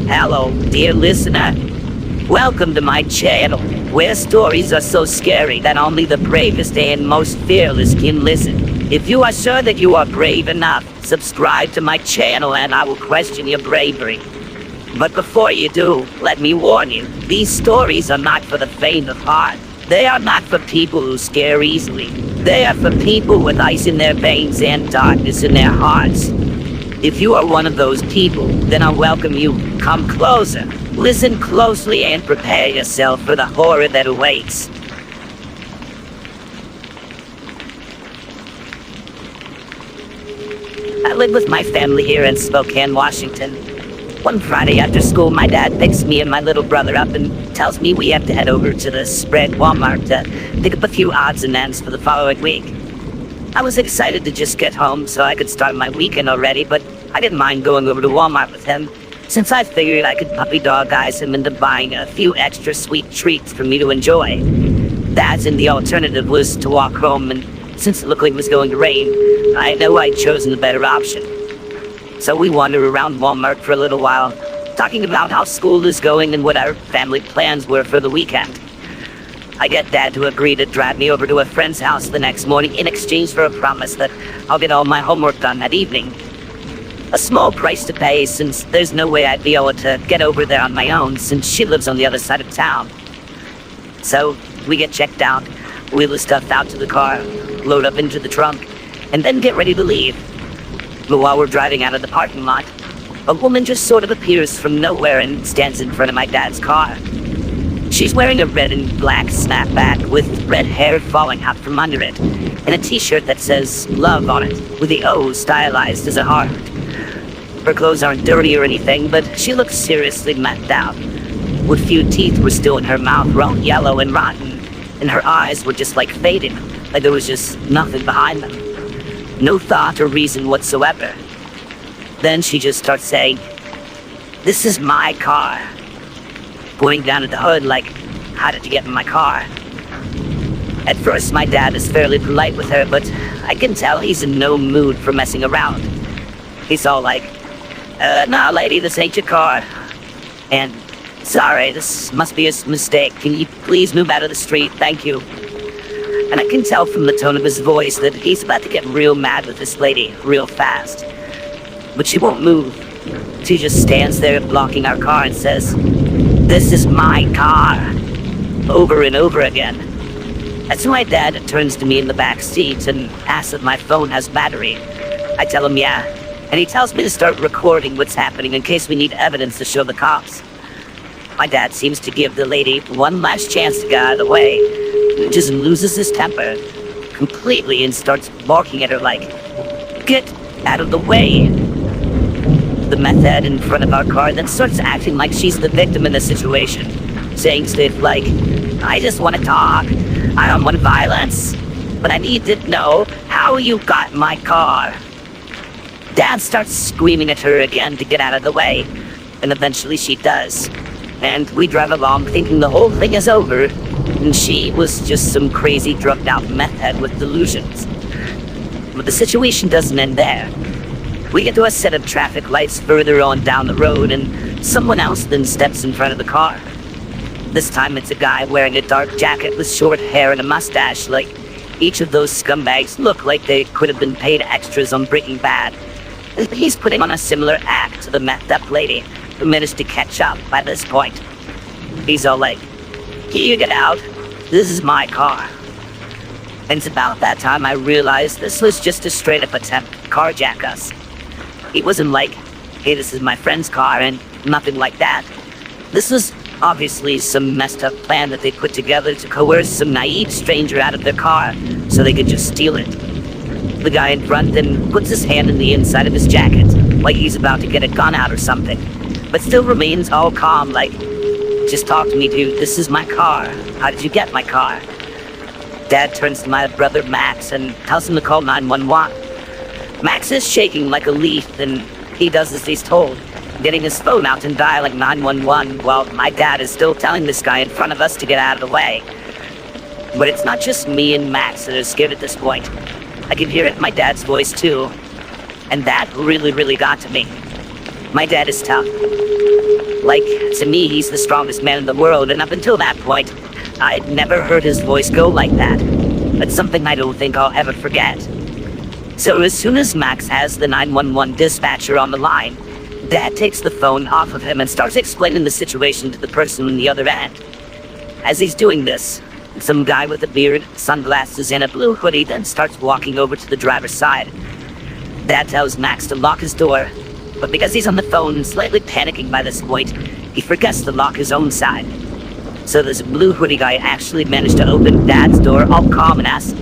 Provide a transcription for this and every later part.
Hello, dear listener. Welcome to my channel, where stories are so scary that only the bravest and most fearless can listen. If you are sure that you are brave enough, subscribe to my channel and I will question your bravery. But before you do, let me warn you, these stories are not for the faint of heart. They are not for people who scare easily. They are for people with ice in their veins and darkness in their hearts. If you are one of those people, then I welcome you. Come closer, listen closely, and prepare yourself for the horror that awaits. I live with my family here in Spokane, Washington. One Friday after school, my dad picks me and my little brother up and tells me we have to head over to the spread Walmart to pick up a few odds and ends for the following week. I was excited to just get home so I could start my weekend already, but I didn't mind going over to Walmart with him, since I figured I could puppy dog eyes him into buying a few extra sweet treats for me to enjoy. That and the alternative was to walk home, and since it looked like it was going to rain, I know I'd chosen the better option. So we wandered around Walmart for a little while, talking about how school is going and what our family plans were for the weekend. I get Dad to agree to drive me over to a friend's house the next morning in exchange for a promise that I'll get all my homework done that evening. A small price to pay, since there's no way I'd be able to get over there on my own, since she lives on the other side of town. So we get checked out, wheel the stuff out to the car, load up into the trunk, and then get ready to leave. But while we're driving out of the parking lot, a woman just sort of appears from nowhere and stands in front of my dad's car. She's wearing a red and black snapback with red hair falling out from under it, and a t-shirt that says love on it, with the O stylized as a heart. Her clothes aren't dirty or anything, but she looks seriously methed out. What few teeth were still in her mouth were all yellow and rotten, and her eyes were just like faded, like there was just nothing behind them. No thought or reason whatsoever. Then she just starts saying, "This is my car." Pointing down at the hood like, "How did you get in my car?" At first, my dad is fairly polite with her, but I can tell he's in no mood for messing around. He's all like, "Nah, lady, this ain't your car." And, "Sorry, this must be a mistake. Can you please move out of the street? Thank you." And I can tell from the tone of his voice that he's about to get real mad with this lady real fast. But she won't move. She just stands there blocking our car and says, "This is my car," over and over again. That's when my dad turns to me in the back seat and asks if my phone has battery. I tell him yeah, and he tells me to start recording what's happening in case we need evidence to show the cops. My dad seems to give the lady one last chance to get out of the way, and just loses his temper completely and starts barking at her like, "Get out of the way." The meth head in front of our car then starts acting like she's the victim in the situation, saying stuff like, "I just want to talk. I don't want violence. But I need to know how you got my car." Dad starts screaming at her again to get out of the way, and eventually she does. And we drive along thinking the whole thing is over, and she was just some crazy drugged out meth head with delusions. But the situation doesn't end there. We get to a set of traffic lights further on down the road, and someone else then steps in front of the car. This time it's a guy wearing a dark jacket with short hair and a mustache, like each of those scumbags look like they could have been paid extras on Breaking Bad. He's putting on a similar act to the methed up lady, who managed to catch up by this point. He's all like, "Can you get out? This is my car." And it's about that time I realized this was just a straight up attempt to carjack us. He wasn't like, "Hey, this is my friend's car," and nothing like that. This was obviously some messed up plan that they put together to coerce some naive stranger out of their car so they could just steal it. The guy in front then puts his hand in the inside of his jacket, like he's about to get a gun out or something, but still remains all calm like, "Just talk to me, dude. This is my car. How did you get my car?" Dad turns to my brother Max and tells him to call 911. Max is shaking like a leaf, and he does as he's told, getting his phone out and dialing 911 while my dad is still telling this guy in front of us to get out of the way. But it's not just me and Max that are scared at this point. I can hear it in my dad's voice too. And that really got to me. My dad is tough. Like, to me, he's the strongest man in the world, and up until that point, I'd never heard his voice go like that. It's something I don't think I'll ever forget. So as soon as Max has the 911 dispatcher on the line, Dad takes the phone off of him and starts explaining the situation to the person on the other end. As he's doing this, some guy with a beard, sunglasses, and a blue hoodie then starts walking over to the driver's side. Dad tells Max to lock his door, but because he's on the phone and slightly panicking by this point, he forgets to lock his own side. So this blue hoodie guy actually managed to open Dad's door all calm and asks,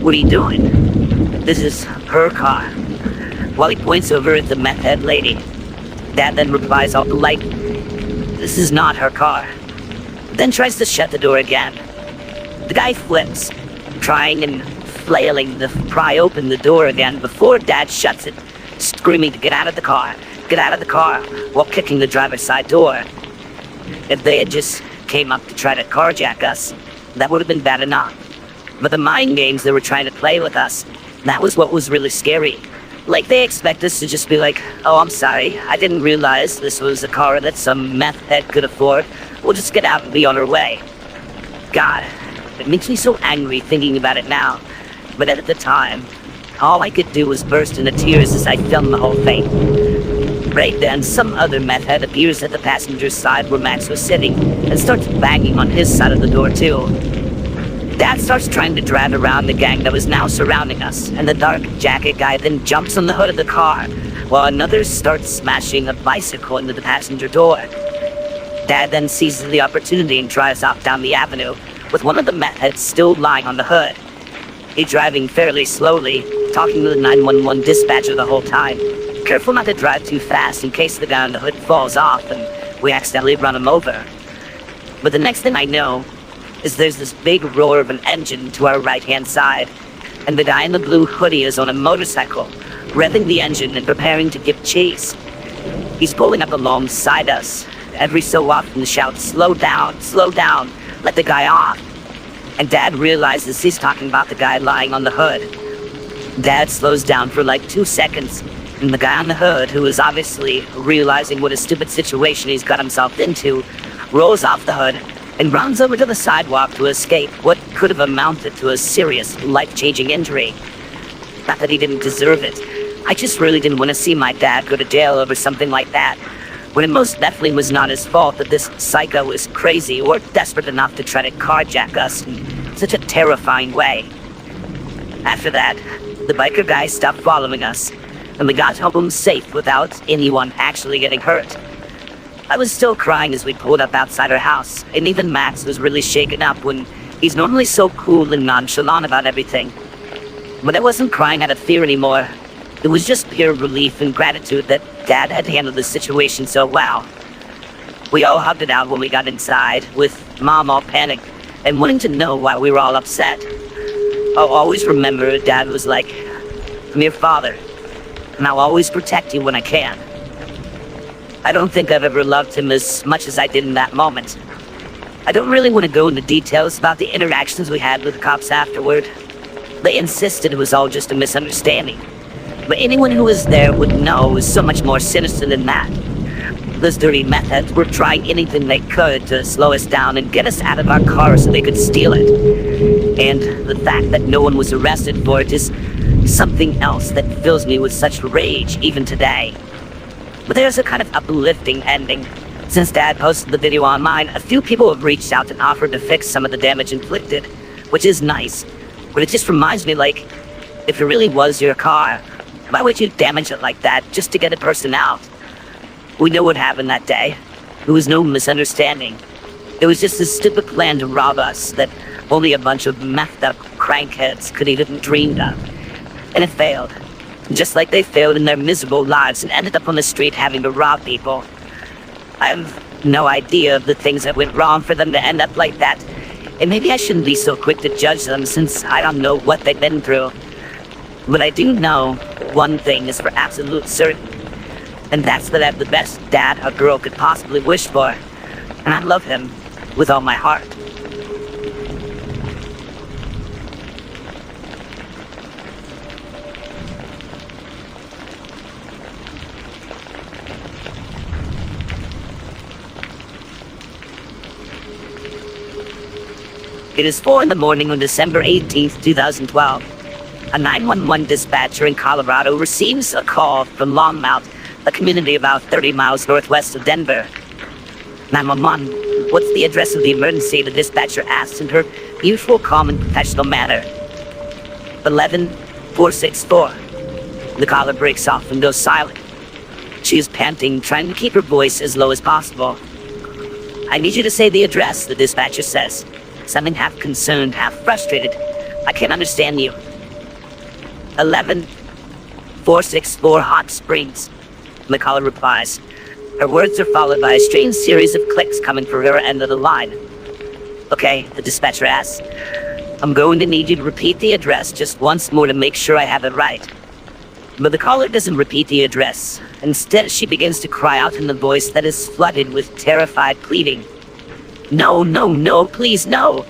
"What are you doing?" "This is her car," while he points over at the meth head lady. Dad then replies all polite, "This is not her car," then tries to shut the door again. The guy flips, trying and flailing to pry open the door again before Dad shuts it, screaming to get out of the car, while kicking the driver's side door. If they had just came up to try to carjack us, that would have been bad enough. But the mind games they were trying to play with us, that was what was really scary. Like, they expect us to just be like, "Oh, I'm sorry, I didn't realize this was a car that some meth head could afford. We'll just get out and be on our way." God, it makes me so angry thinking about it now. But at the time, all I could do was burst into tears as I filmed the whole thing. Right then, some other meth head appears at the passenger's side where Max was sitting and starts banging on his side of the door too. Dad starts trying to drive around the gang that was now surrounding us, and the dark jacket guy then jumps on the hood of the car, while another starts smashing a bicycle into the passenger door. Dad then seizes the opportunity and drives off down the avenue, with one of the meth heads still lying on the hood. He's driving fairly slowly, talking to the 911 dispatcher the whole time, careful not to drive too fast in case the guy on the hood falls off and we accidentally run him over. But the next thing I know is there's this big roar of an engine to our right-hand side, and the guy in the blue hoodie is on a motorcycle, revving the engine and preparing to give chase. He's pulling up alongside us, every so often shouts, slow down, let the guy off." And Dad realizes he's talking about the guy lying on the hood. Dad slows down for like 2 seconds, and the guy on the hood, who is obviously realizing what a stupid situation he's got himself into, rolls off the hood and runs over to the sidewalk to escape what could have amounted to a serious, life-changing injury. Not that he didn't deserve it. I just really didn't want to see my dad go to jail over something like that, when it most definitely was not his fault that this psycho was crazy or desperate enough to try to carjack us in such a terrifying way. After that, the biker guy stopped following us, and we got home safe without anyone actually getting hurt. I was still crying as we pulled up outside our house, and even Max was really shaken up when he's normally so cool and nonchalant about everything. But I wasn't crying out of fear anymore. It was just pure relief and gratitude that Dad had handled the situation so well. We all hugged it out when we got inside, with Mom all panicked and wanting to know why we were all upset. I'll always remember Dad was like, "I'm your father, and I'll always protect you when I can." I don't think I've ever loved him as much as I did in that moment. I don't really want to go into details about the interactions we had with the cops afterward. They insisted it was all just a misunderstanding. But anyone who was there would know it was so much more sinister than that. Those dirty meth heads were trying anything they could to slow us down and get us out of our car so they could steal it. And the fact that no one was arrested for it is something else that fills me with such rage even today. But there's a kind of uplifting ending. Since Dad posted the video online, a few people have reached out and offered to fix some of the damage inflicted, which is nice. But it just reminds me, like, if it really was your car, why would you damage it like that just to get a person out? We know what happened that day. There was no misunderstanding. It was just a stupid plan to rob us that only a bunch of methed up crankheads could even dreamed of. And it failed. Just like they failed in their miserable lives and ended up on the street having to rob people. I have no idea of the things that went wrong for them to end up like that. And maybe I shouldn't be so quick to judge them since I don't know what they've been through. But I do know one thing is for absolute certain. And that's that I have the best dad a girl could possibly wish for. And I love him with all my heart. It is 4 in the morning on December 18th, 2012. A 911 dispatcher in Colorado receives a call from Longmount, a community about 30 miles northwest of Denver. 911, what's the address of the emergency? The dispatcher asks in her usual calm and professional manner. 11464. The caller breaks off and goes silent. She is panting, trying to keep her voice as low as possible. I need you to say the address, the dispatcher says, sounding half concerned, half frustrated. I can't understand you. 11464 Hot Springs. The caller replies. Her words are followed by a strange series of clicks coming from her end of the line. Okay, the dispatcher asks. I'm going to need you to repeat the address just once more to make sure I have it right. But the caller doesn't repeat the address. Instead, she begins to cry out in a voice that is flooded with terrified pleading. No, no, no, please, no.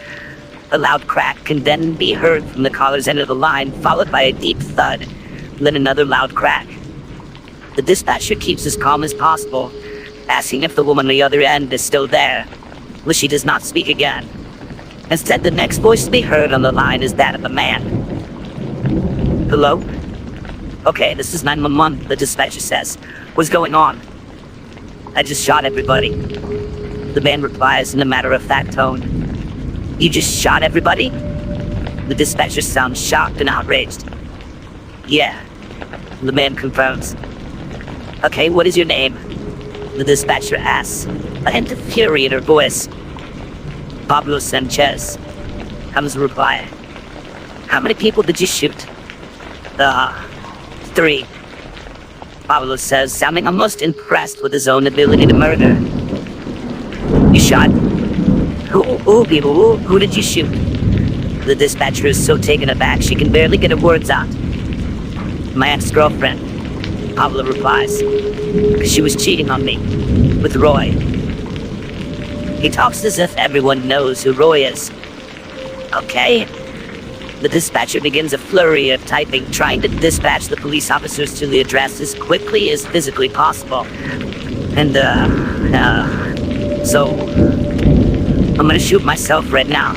A loud crack can then be heard from the caller's end of the line, followed by a deep thud, then another loud crack. The dispatcher keeps as calm as possible, asking if the woman on the other end is still there, but she does not speak again. Instead, the next voice to be heard on the line is that of a man. Hello? Okay, this is 911, the dispatcher says. What's going on? I just shot everybody. The man replies in a matter-of-fact tone. You just shot everybody? The dispatcher sounds shocked and outraged. Yeah, the man confirms. Okay, what is your name? The dispatcher asks, a hint of fury in her voice. Pablo Sanchez, comes the reply. How many people did you shoot? 3. Pablo says, sounding almost impressed with his own ability to murder. You shot? Who did you shoot? The dispatcher is so taken aback she can barely get her words out. My ex-girlfriend, Pablo replies. She was cheating on me, with Roy. He talks as if everyone knows who Roy is. Okay. The dispatcher begins a flurry of typing, trying to dispatch the police officers to the address as quickly as physically possible. And, so, I'm gonna shoot myself right now.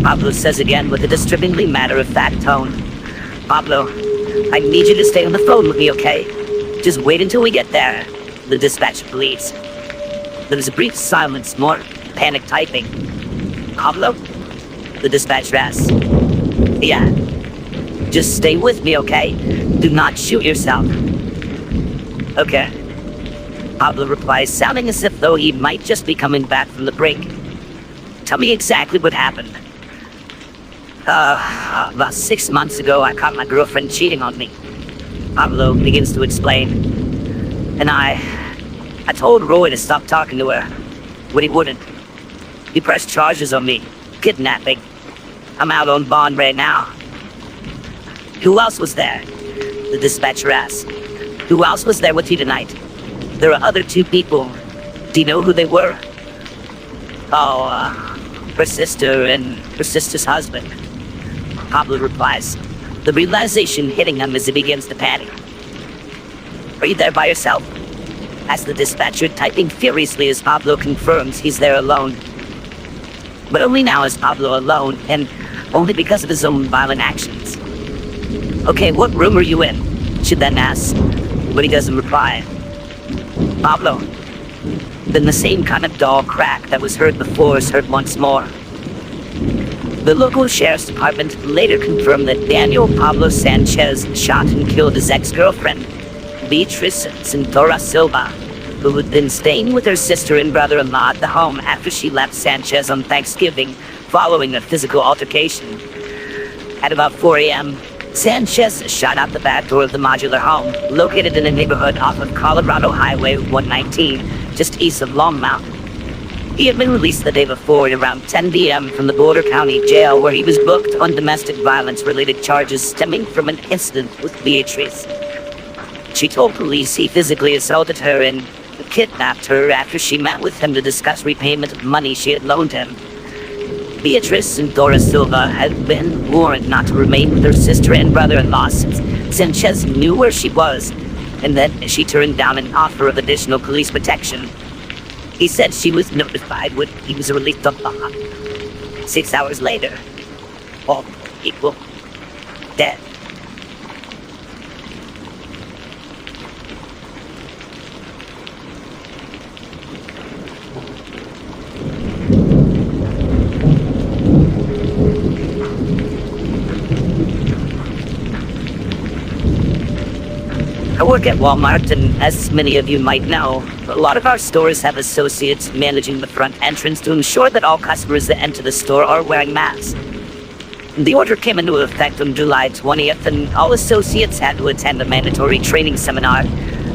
Pablo says again with a disturbingly matter-of-fact tone. Pablo, I need you to stay on the phone with me, okay? Just wait until we get there. The dispatcher pleads. There is a brief silence, more panic typing. Pablo? The dispatcher asks. Yeah. Just stay with me, okay? Do not shoot yourself. Okay. Pablo replies, sounding as if though he might just be coming back from the break. Tell me exactly what happened. About 6 months ago, I caught my girlfriend cheating on me. Pablo begins to explain. And I told Roy to stop talking to her, but he wouldn't. He pressed charges on me, kidnapping. I'm out on bond right now. Who else was there? The dispatcher asks. Who else was there with you tonight? There are other 2 people. Do you know who they were? Her sister and her sister's husband. Pablo replies, the realization hitting him as he begins to panic. Are you there by yourself? Asks the dispatcher, typing furiously as Pablo confirms he's there alone. But only now is Pablo alone, and only because of his own violent actions. Okay, what room are you in? She then asks, but he doesn't reply. Pablo. Then the same kind of dull crack that was heard before is heard once more. The local sheriff's department later confirmed that Daniel Pablo Sanchez shot and killed his ex-girlfriend, Beatriz Cintora Silva, who had been staying with her sister and brother-in-law at the home after she left Sanchez on Thanksgiving following a physical altercation. At about 4 a.m., Sanchez shot out the back door of the modular home, located in a neighborhood off of Colorado Highway 119, just east of Longmount. He had been released the day before at around 10 p.m. from the Boulder County Jail, where he was booked on domestic violence-related charges stemming from an incident with Beatrice. She told police he physically assaulted her and kidnapped her after she met with him to discuss repayment of money she had loaned him. Beatriz and Dora Silva had been warned not to remain with her sister and brother-in-law since Sanchez knew where she was, and then she turned down an offer of additional police protection. He said she was notified when he was released on bond. 6 hours later, all equal, dead. I work at Walmart, and as many of you might know, a lot of our stores have associates managing the front entrance to ensure that all customers that enter the store are wearing masks. The order came into effect on July 20th, and all associates had to attend a mandatory training seminar,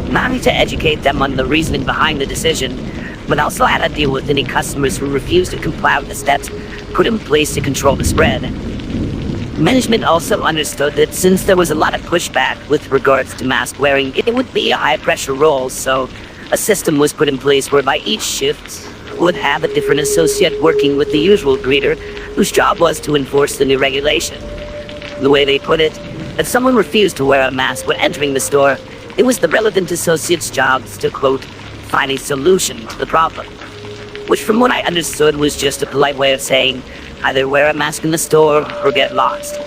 not only to educate them on the reasoning behind the decision, but also how to deal with any customers who refused to comply with the steps put in place to control the spread. Management also understood that since there was a lot of pushback with regards to mask wearing, it would be a high-pressure role, so a system was put in place whereby each shift would have a different associate working with the usual greeter, whose job was to enforce the new regulation. The way they put it, if someone refused to wear a mask when entering the store, it was the relevant associate's job to, quote, find a solution to the problem. Which from what I understood was just a polite way of saying, either wear a mask in the store or get lost.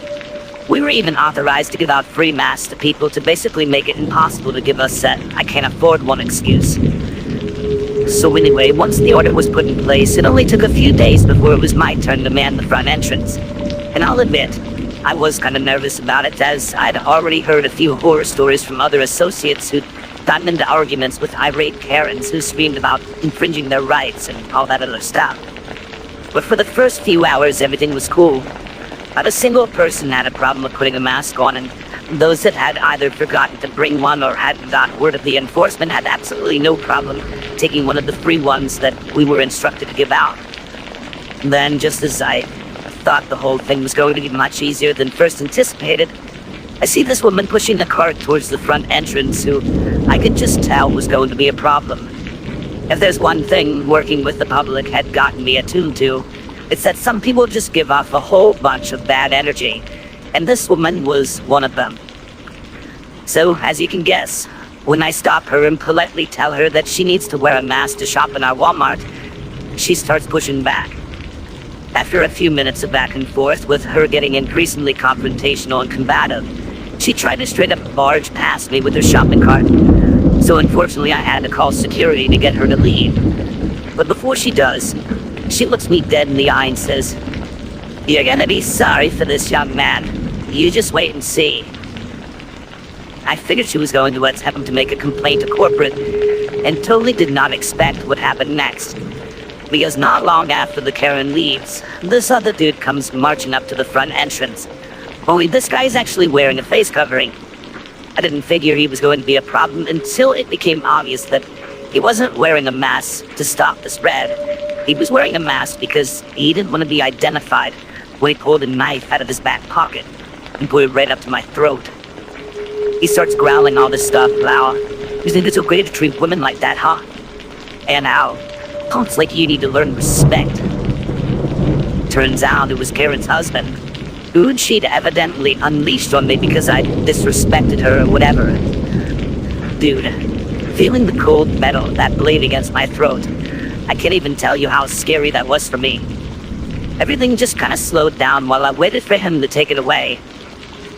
We were even authorized to give out free masks to people to basically make it impossible to give us that I can't afford one excuse. So anyway, once the order was put in place, it only took a few days before it was my turn to man the front entrance. And I'll admit, I was kind of nervous about it, as I'd already heard a few horror stories from other associates who'd gotten into arguments with irate Karens who screamed about infringing their rights and all that other stuff. But for the first few hours, everything was cool. Not a single person had a problem with putting a mask on, and those that had either forgotten to bring one or hadn't got word of the enforcement had absolutely no problem taking one of the free ones that we were instructed to give out. Then, just as I thought the whole thing was going to be much easier than first anticipated, I see this woman pushing the cart towards the front entrance who I could just tell was going to be a problem. If there's one thing working with the public had gotten me attuned to, it's that some people just give off a whole bunch of bad energy, and this woman was one of them. So, as you can guess, when I stop her and politely tell her that she needs to wear a mask to shop in our Walmart, she starts pushing back. After a few minutes of back and forth, with her getting increasingly confrontational and combative, she tried to straight up barge past me with her shopping cart. So unfortunately I had to call security to get her to leave. But before she does, she looks me dead in the eye and says, "You're gonna be sorry for this, young man. You just wait and see." I figured she was going to attempt to make a complaint to corporate, and totally did not expect what happened next. Because not long after the Karen leaves, this other dude comes marching up to the front entrance. Only this guy's actually wearing a face covering. I didn't figure he was going to be a problem until it became obvious that he wasn't wearing a mask to stop the spread. He was wearing a mask because he didn't want to be identified when he pulled a knife out of his back pocket and put it right up to my throat. He starts growling all this stuff, "Wow, you think it's okay to treat women like that, huh? And how? Punks like you need to learn respect." Turns out it was Karen's husband, who she'd evidently unleashed on me because I disrespected her or whatever. Dude, feeling the cold metal of that blade against my throat, I can't even tell you how scary that was for me. Everything just kind of slowed down while I waited for him to take it away.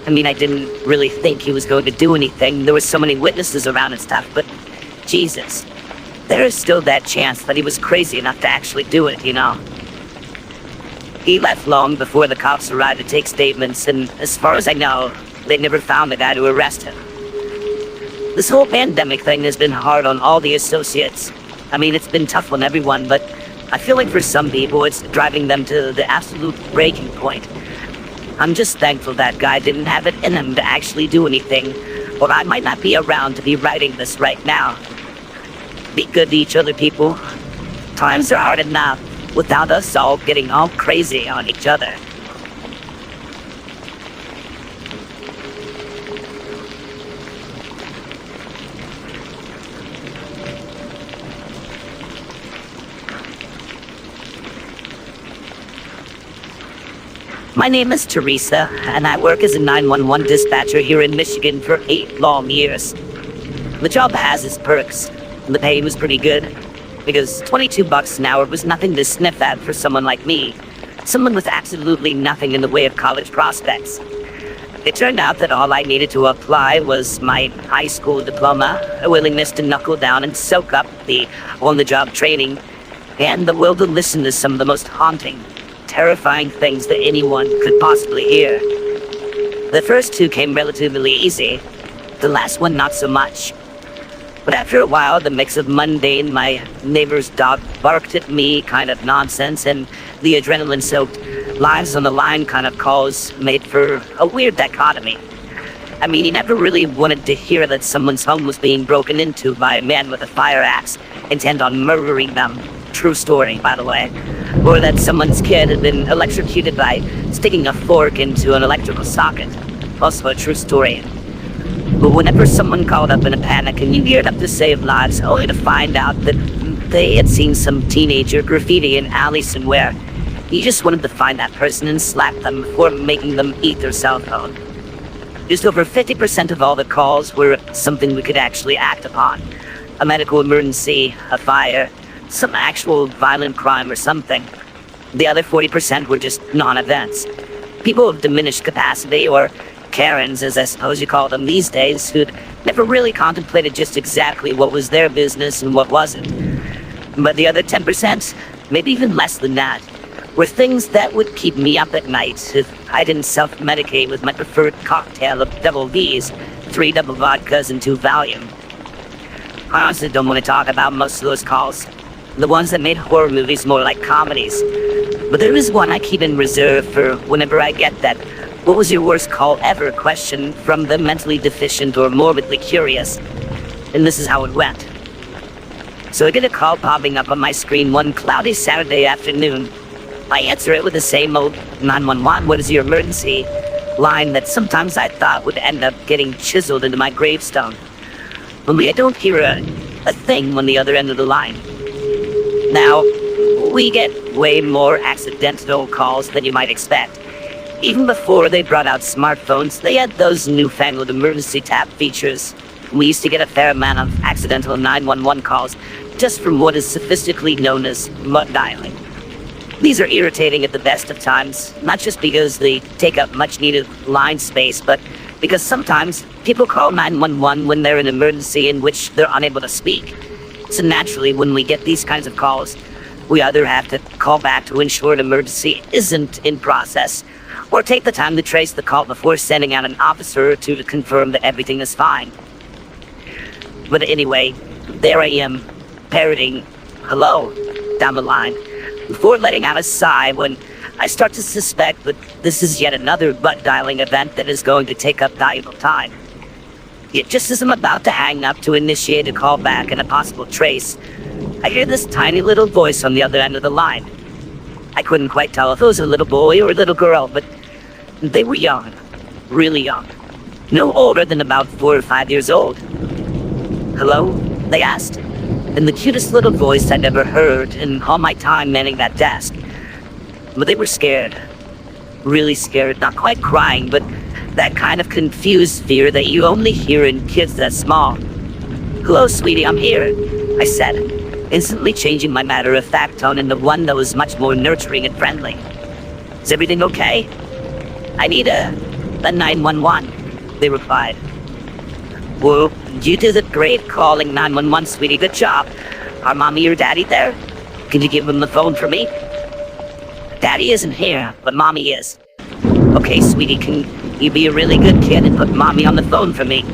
I mean, I didn't really think he was going to do anything. There were so many witnesses around and stuff, but Jesus, there is still that chance that he was crazy enough to actually do it, you know? He left long before the cops arrived to take statements, and as far as I know, they never found the guy to arrest him. This whole pandemic thing has been hard on all the associates. I mean, it's been tough on everyone, but I feel like for some people, it's driving them to the absolute breaking point. I'm just thankful that guy didn't have it in him to actually do anything, or I might not be around to be writing this right now. Be good to each other, people. Times are hard enough without us all getting all crazy on each other. My name is Teresa, and I work as a 911 dispatcher here in Michigan for 8 long years. The job has its perks, and the pay was pretty good, because $22 an hour was nothing to sniff at for someone like me, Someone with absolutely nothing in the way of college prospects. It turned out that all I needed to apply was my high school diploma, a willingness to knuckle down and soak up the on-the-job training, and the will to listen to some of the most haunting, terrifying things that anyone could possibly hear. The first two came relatively easy, the last one not so much. But after a while, the mix of mundane, my neighbor's dog barked at me kind of nonsense, and the adrenaline-soaked lives on the line kind of calls made for a weird dichotomy. I mean, you never really wanted to hear that someone's home was being broken into by a man with a fire axe, intent on murdering them. True story, by the way. Or that someone's kid had been electrocuted by sticking a fork into an electrical socket. Also a true story. But whenever someone called up in a panic and you geared up to save lives, only to find out that they had seen some teenager graffiti in alley somewhere, you just wanted to find that person and slap them before making them eat their cell phone. Just over 50% of all the calls were something we could actually act upon. A medical emergency, a fire, some actual violent crime or something. The other 40% were just non-events. People of diminished capacity, or Karens, as I suppose you call them these days, who'd never really contemplated just exactly what was their business and what wasn't. But the other 10%, maybe even less than that, were things that would keep me up at night if I didn't self-medicate with my preferred cocktail of double V's, 3 double vodkas and 2 Valium. I honestly don't want to talk about most of those calls, the ones that made horror movies more like comedies. But there is one I keep in reserve for whenever I get that "what was your worst call ever" question from the mentally deficient or morbidly curious. And this is how it went. So I get a call popping up on my screen one cloudy Saturday afternoon. I answer it with the same old 911, "what is your emergency?" line that sometimes I thought would end up getting chiseled into my gravestone. Only I don't hear a thing on the other end of the line. Now, we get way more accidental calls than you might expect. Even before they brought out smartphones, they had those newfangled emergency tap features. We used to get a fair amount of accidental 911 calls just from what is sophisticatedly known as mud dialing. These are irritating at the best of times, not just because they take up much needed line space, but because sometimes people call 911 when they're in an emergency in which they're unable to speak. So naturally, when we get these kinds of calls, we either have to call back to ensure an emergency isn't in process, or take the time to trace the call before sending out an officer or two to confirm that everything is fine. But anyway, there I am, parroting "hello" down the line, before letting out a sigh when I start to suspect that this is yet another butt-dialing event that is going to take up valuable time. Yet just as I'm about to hang up to initiate a call back and a possible trace, I hear this tiny little voice on the other end of the line. I couldn't quite tell if it was a little boy or a little girl, but they were young, really young, no older than about 4 or 5 years old. "Hello?" they asked, in the cutest little voice I'd ever heard in all my time manning that desk. But they were scared, really scared, not quite crying, but that kind of confused fear that you only hear in kids that small. "Hello, sweetie, I'm here," I said, instantly changing my matter-of-fact tone into one that was much more nurturing and friendly. "Is everything okay?" "I need a 911, they replied. "Well, you did it great calling 911, sweetie, good job. Are mommy or daddy there? Can you give them the phone for me?" "Daddy isn't here, but mommy is." "Okay, sweetie, can you be a really good kid and put mommy on the phone for me?"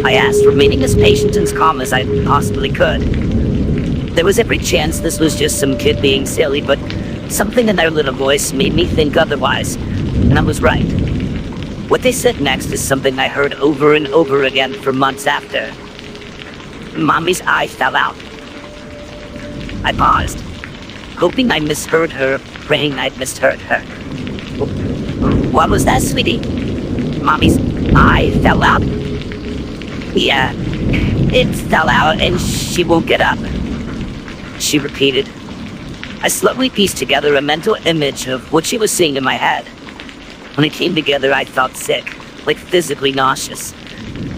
I asked, remaining as patient and as calm as I possibly could. There was every chance this was just some kid being silly, but something in their little voice made me think otherwise, and I was right. What they said next is something I heard over and over again for months after. "Mommy's eye fell out." I paused, hoping I misheard her, praying I'd misheard her. "What was that, sweetie?" "Mommy's eye fell out." "Yeah, it fell out and she won't get up," she repeated. I slowly pieced together a mental image of what she was seeing in my head. When it came together, I felt sick, like physically nauseous.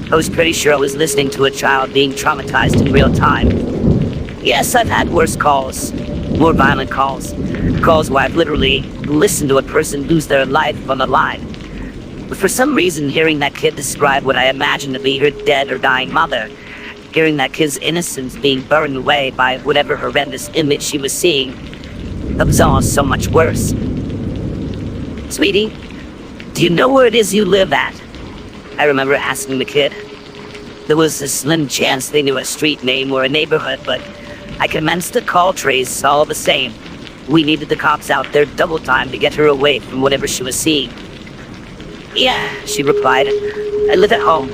I was pretty sure I was listening to a child being traumatized in real time. Yes, I've had worse calls. More violent calls. Calls where I've literally listened to a person lose their life on the line. But for some reason, hearing that kid describe what I imagined to be her dead or dying mother, hearing that kid's innocence being burned away by whatever horrendous image she was seeing, that was all so much worse. Sweetie, do you know where it is you live at? I remember asking the kid. There was a slim chance they knew a street name or a neighborhood, but I commenced a call trace all the same. We needed the cops out there double time to get her away from whatever she was seeing. Yeah, she replied. I live at home.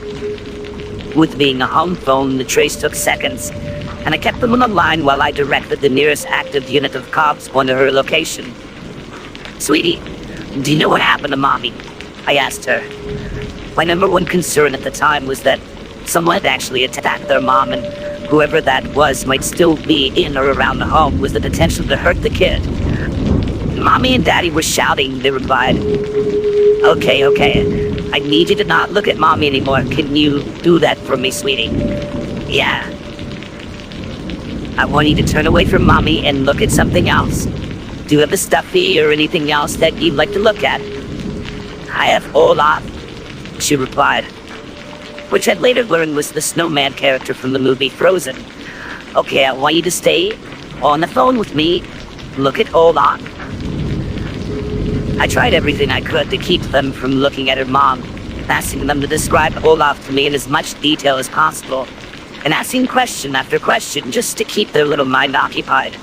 With being a home phone, the trace took seconds, and I kept them on the line while I directed the nearest active unit of cops onto her location. Sweetie, do you know what happened to Mommy? I asked her. My number one concern at the time was that someone had actually attacked their mom, and whoever that was might still be in or around the home with the potential to hurt the kid. Mommy and Daddy were shouting, they replied. Okay, I need you to not look at Mommy anymore. Can you do that for me, sweetie? Yeah. I want you to turn away from Mommy and look at something else. Do you have a stuffy or anything else that you'd like to look at? I have Olaf, she replied, which I'd later learned was the snowman character from the movie Frozen. Okay, I want you to stay on the phone with me. Look at Olaf. I tried everything I could to keep them from looking at her mom, asking them to describe Olaf to me in as much detail as possible, and asking question after question just to keep their little mind occupied.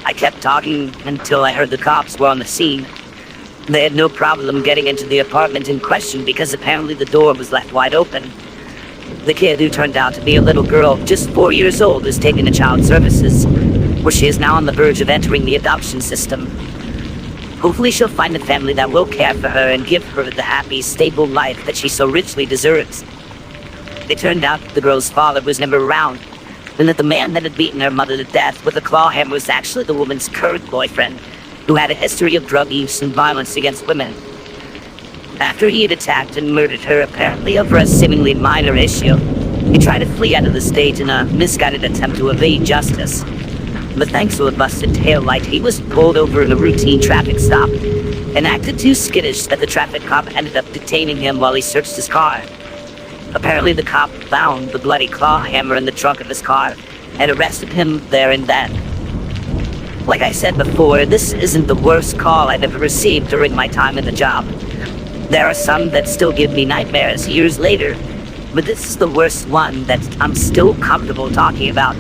I kept talking until I heard the cops were on the scene. They had no problem getting into the apartment in question because apparently the door was left wide open. The kid, who turned out to be a little girl just 4 years old, is taken to child services, where she is now on the verge of entering the adoption system. Hopefully she'll find a family that will care for her and give her the happy, stable life that she so richly deserves. It turned out that the girl's father was never around, and that the man that had beaten her mother to death with a claw hammer was actually the woman's current boyfriend, who had a history of drug use and violence against women. After he had attacked and murdered her, apparently over a seemingly minor issue, he tried to flee out of the state in a misguided attempt to evade justice. But thanks to a busted taillight, he was pulled over in a routine traffic stop and acted too skittish that the traffic cop ended up detaining him while he searched his car. Apparently the cop found the bloody claw hammer in the trunk of his car and arrested him there and then. Like I said before, this isn't the worst call I've ever received during my time in the job. There are some that still give me nightmares years later, but this is the worst one that I'm still comfortable talking about.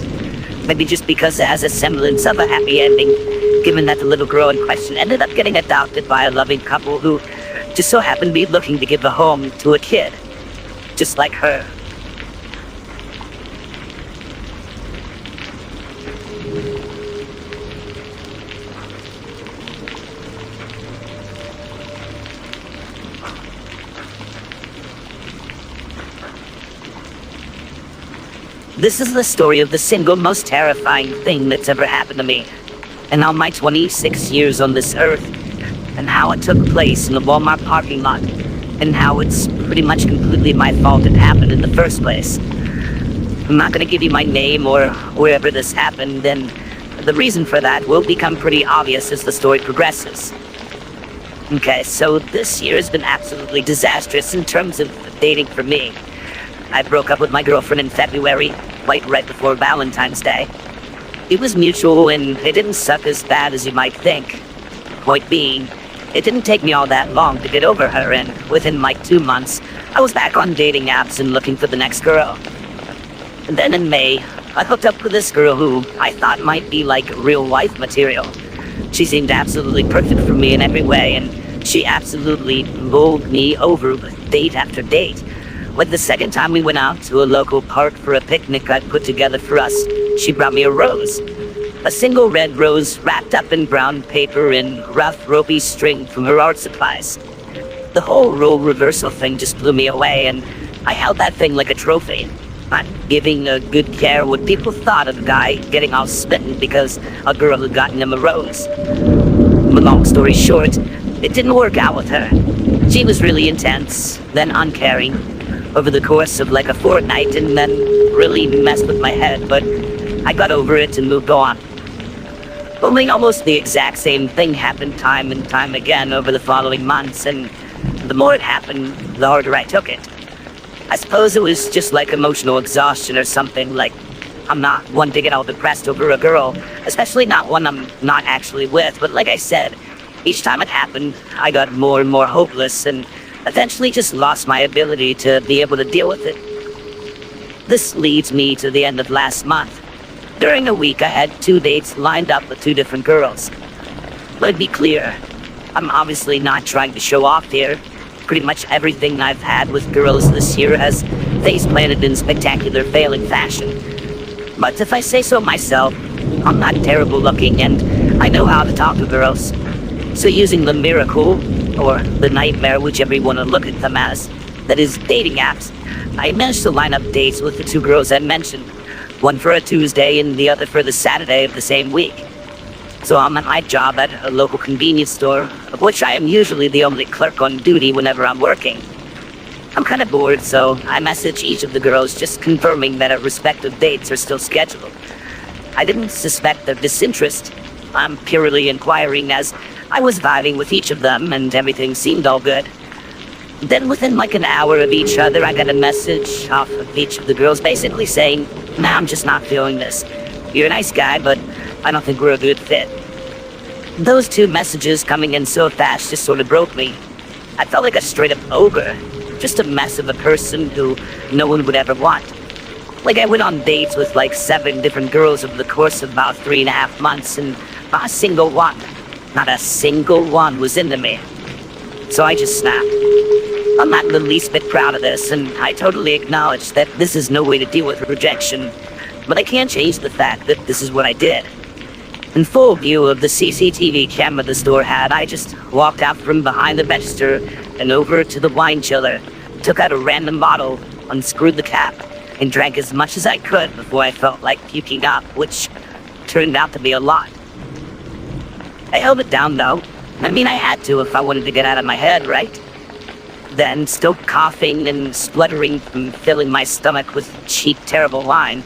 Maybe just because it has a semblance of a happy ending, given that the little girl in question ended up getting adopted by a loving couple who just so happened to be looking to give a home to a kid, just like her. This is the story of the single most terrifying thing that's ever happened to me, and all my 26 years on this earth, and how it took place in the Walmart parking lot, and how it's pretty much completely my fault it happened in the first place. I'm not going to give you my name or wherever this happened, and the reason for that will become pretty obvious as the story progresses. Okay, so this year has been absolutely disastrous in terms of dating for me. I broke up with my girlfriend in February, right before Valentine's Day. It was mutual and it didn't suck as bad as you might think. Point being, it didn't take me all that long to get over her, and within like 2 months, I was back on dating apps and looking for the next girl. And then in May, I hooked up with this girl who I thought might be like real life material. She seemed absolutely perfect for me in every way, and she absolutely bowled me over with date after date. Like the second time we went out to a local park for a picnic I'd put together for us, she brought me a rose. A single red rose wrapped up in brown paper and rough ropey string from her art supplies. The whole role reversal thing just blew me away, and I held that thing like a trophy, not giving a good care what people thought of a guy getting all smitten because a girl had gotten him a rose. But long story short, it didn't work out with her. She was really intense, then uncaring, over the course of like a fortnight, and then really messed with my head, but I got over it and moved on. Only almost the exact same thing happened time and time again over the following months, and the more it happened, the harder I took it. I suppose it was just like emotional exhaustion or something. Like, I'm not one to get all depressed over a girl, especially not one I'm not actually with, but like I said, each time it happened, I got more and more hopeless and eventually just lost my ability to be able to deal with it. This leads me to the end of last month. During a week, I had 2 dates lined up with 2 different girls. Let's be clear, I'm obviously not trying to show off here. Pretty much everything I've had with girls this year has face-planted in spectacular failing fashion. But if I say so myself, I'm not terrible looking and I know how to talk to girls. So using the miracle, or the nightmare, whichever you want to look at them as, that is dating apps, I managed to line up dates with the 2 girls I mentioned. One for a Tuesday and the other for the Saturday of the same week. So I'm at my job at a local convenience store, of which I am usually the only clerk on duty whenever I'm working. I'm kind of bored, so I message each of the girls just confirming that our respective dates are still scheduled. I didn't suspect their disinterest. I'm purely inquiring as I was vibing with each of them and everything seemed all good. Then within like an hour of each other, I got a message off of each of the girls basically saying, "Nah, I'm just not feeling this. You're a nice guy, but I don't think we're a good fit." Those 2 messages coming in so fast just sort of broke me. I felt like a straight up ogre, just a mess of a person who no one would ever want. Like I went on dates with like 7 different girls over the course of about 3.5 months and not a single one was into me. So I just snapped. I'm not the least bit proud of this, and I totally acknowledge that this is no way to deal with rejection, but I can't change the fact that this is what I did. In full view of the CCTV camera the store had, I just walked out from behind the register and over to the wine chiller, took out a random bottle, unscrewed the cap, and drank as much as I could before I felt like puking up, which turned out to be a lot. I held it down though. I mean, I had to if I wanted to get out of my head, right? Then, still coughing and spluttering from filling my stomach with cheap, terrible wine,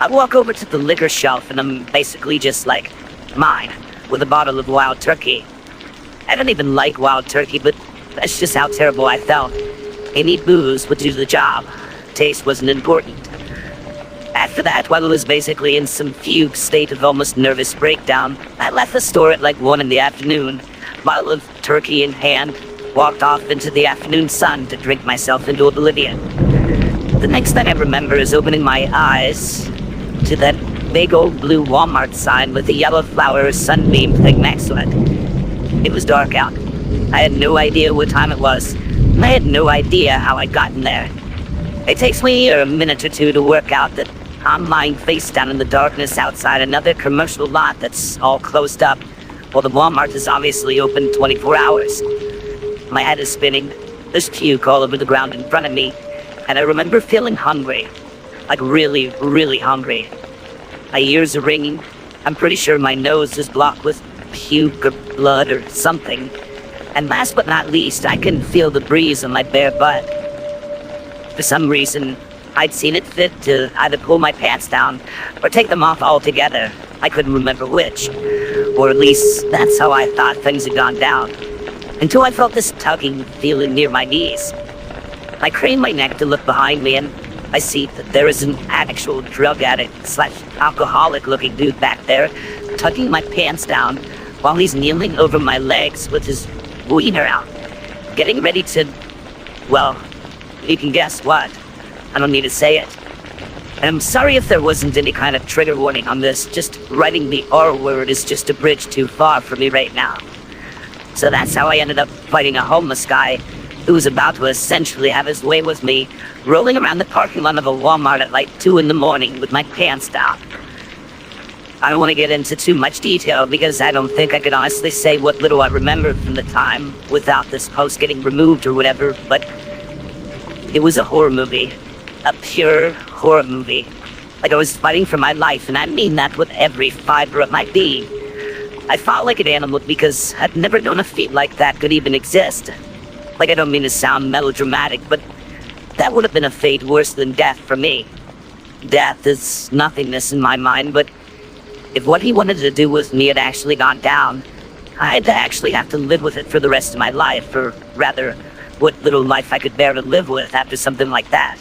I walk over to the liquor shelf and I'm basically just like, mine, with a bottle of wild turkey. I don't even like wild turkey, but that's just how terrible I felt. Any booze would do the job. Taste wasn't important. After that, while I was basically in some fugue state of almost nervous breakdown, I left the store at like 1 in the afternoon, bottle of turkey in hand, walked off into the afternoon sun to drink myself into oblivion. The next thing I remember is opening my eyes to that big old blue Walmart sign with the yellow flower sunbeam thing next to it. It was dark out. I had no idea what time it was, and I had no idea how I'd gotten there. It takes me a minute or 2 to work out that I'm lying face down in the darkness outside another commercial lot that's all closed up, while the Walmart is obviously open 24 hours. My head is spinning. There's puke all over the ground in front of me, and I remember feeling hungry. Like really, really hungry. My ears are ringing. I'm pretty sure my nose is blocked with puke or blood or something. And last but not least, I can feel the breeze on my bare butt. For some reason, I'd seen it fit to either pull my pants down or take them off altogether. I couldn't remember which. Or at least, that's how I thought things had gone down. Until I felt this tugging feeling near my knees. I craned my neck to look behind me and I see that there is an actual drug addict / alcoholic looking dude back there, tugging my pants down while he's kneeling over my legs with his wiener out, getting ready to, well, you can guess what. I don't need to say it. And I'm sorry if there wasn't any kind of trigger warning on this, just writing the R word is just a bridge too far for me right now. So that's how I ended up fighting a homeless guy who was about to essentially have his way with me, rolling around the parking lot of a Walmart at like 2 in the morning with my pants down. I don't want to get into too much detail because I don't think I could honestly say what little I remember from the time without this post getting removed or whatever, but it was a horror movie. A pure horror movie. Like I was fighting for my life, and I mean that with every fiber of my being. I fought like an animal because I'd never known a feat like that could even exist. Like, I don't mean to sound melodramatic, but that would have been a fate worse than death for me. death is nothingness in my mind, but if what he wanted to do with me had actually gone down, I'd actually have to live with it for the rest of my life, or rather, what little life I could bear to live with after something like that.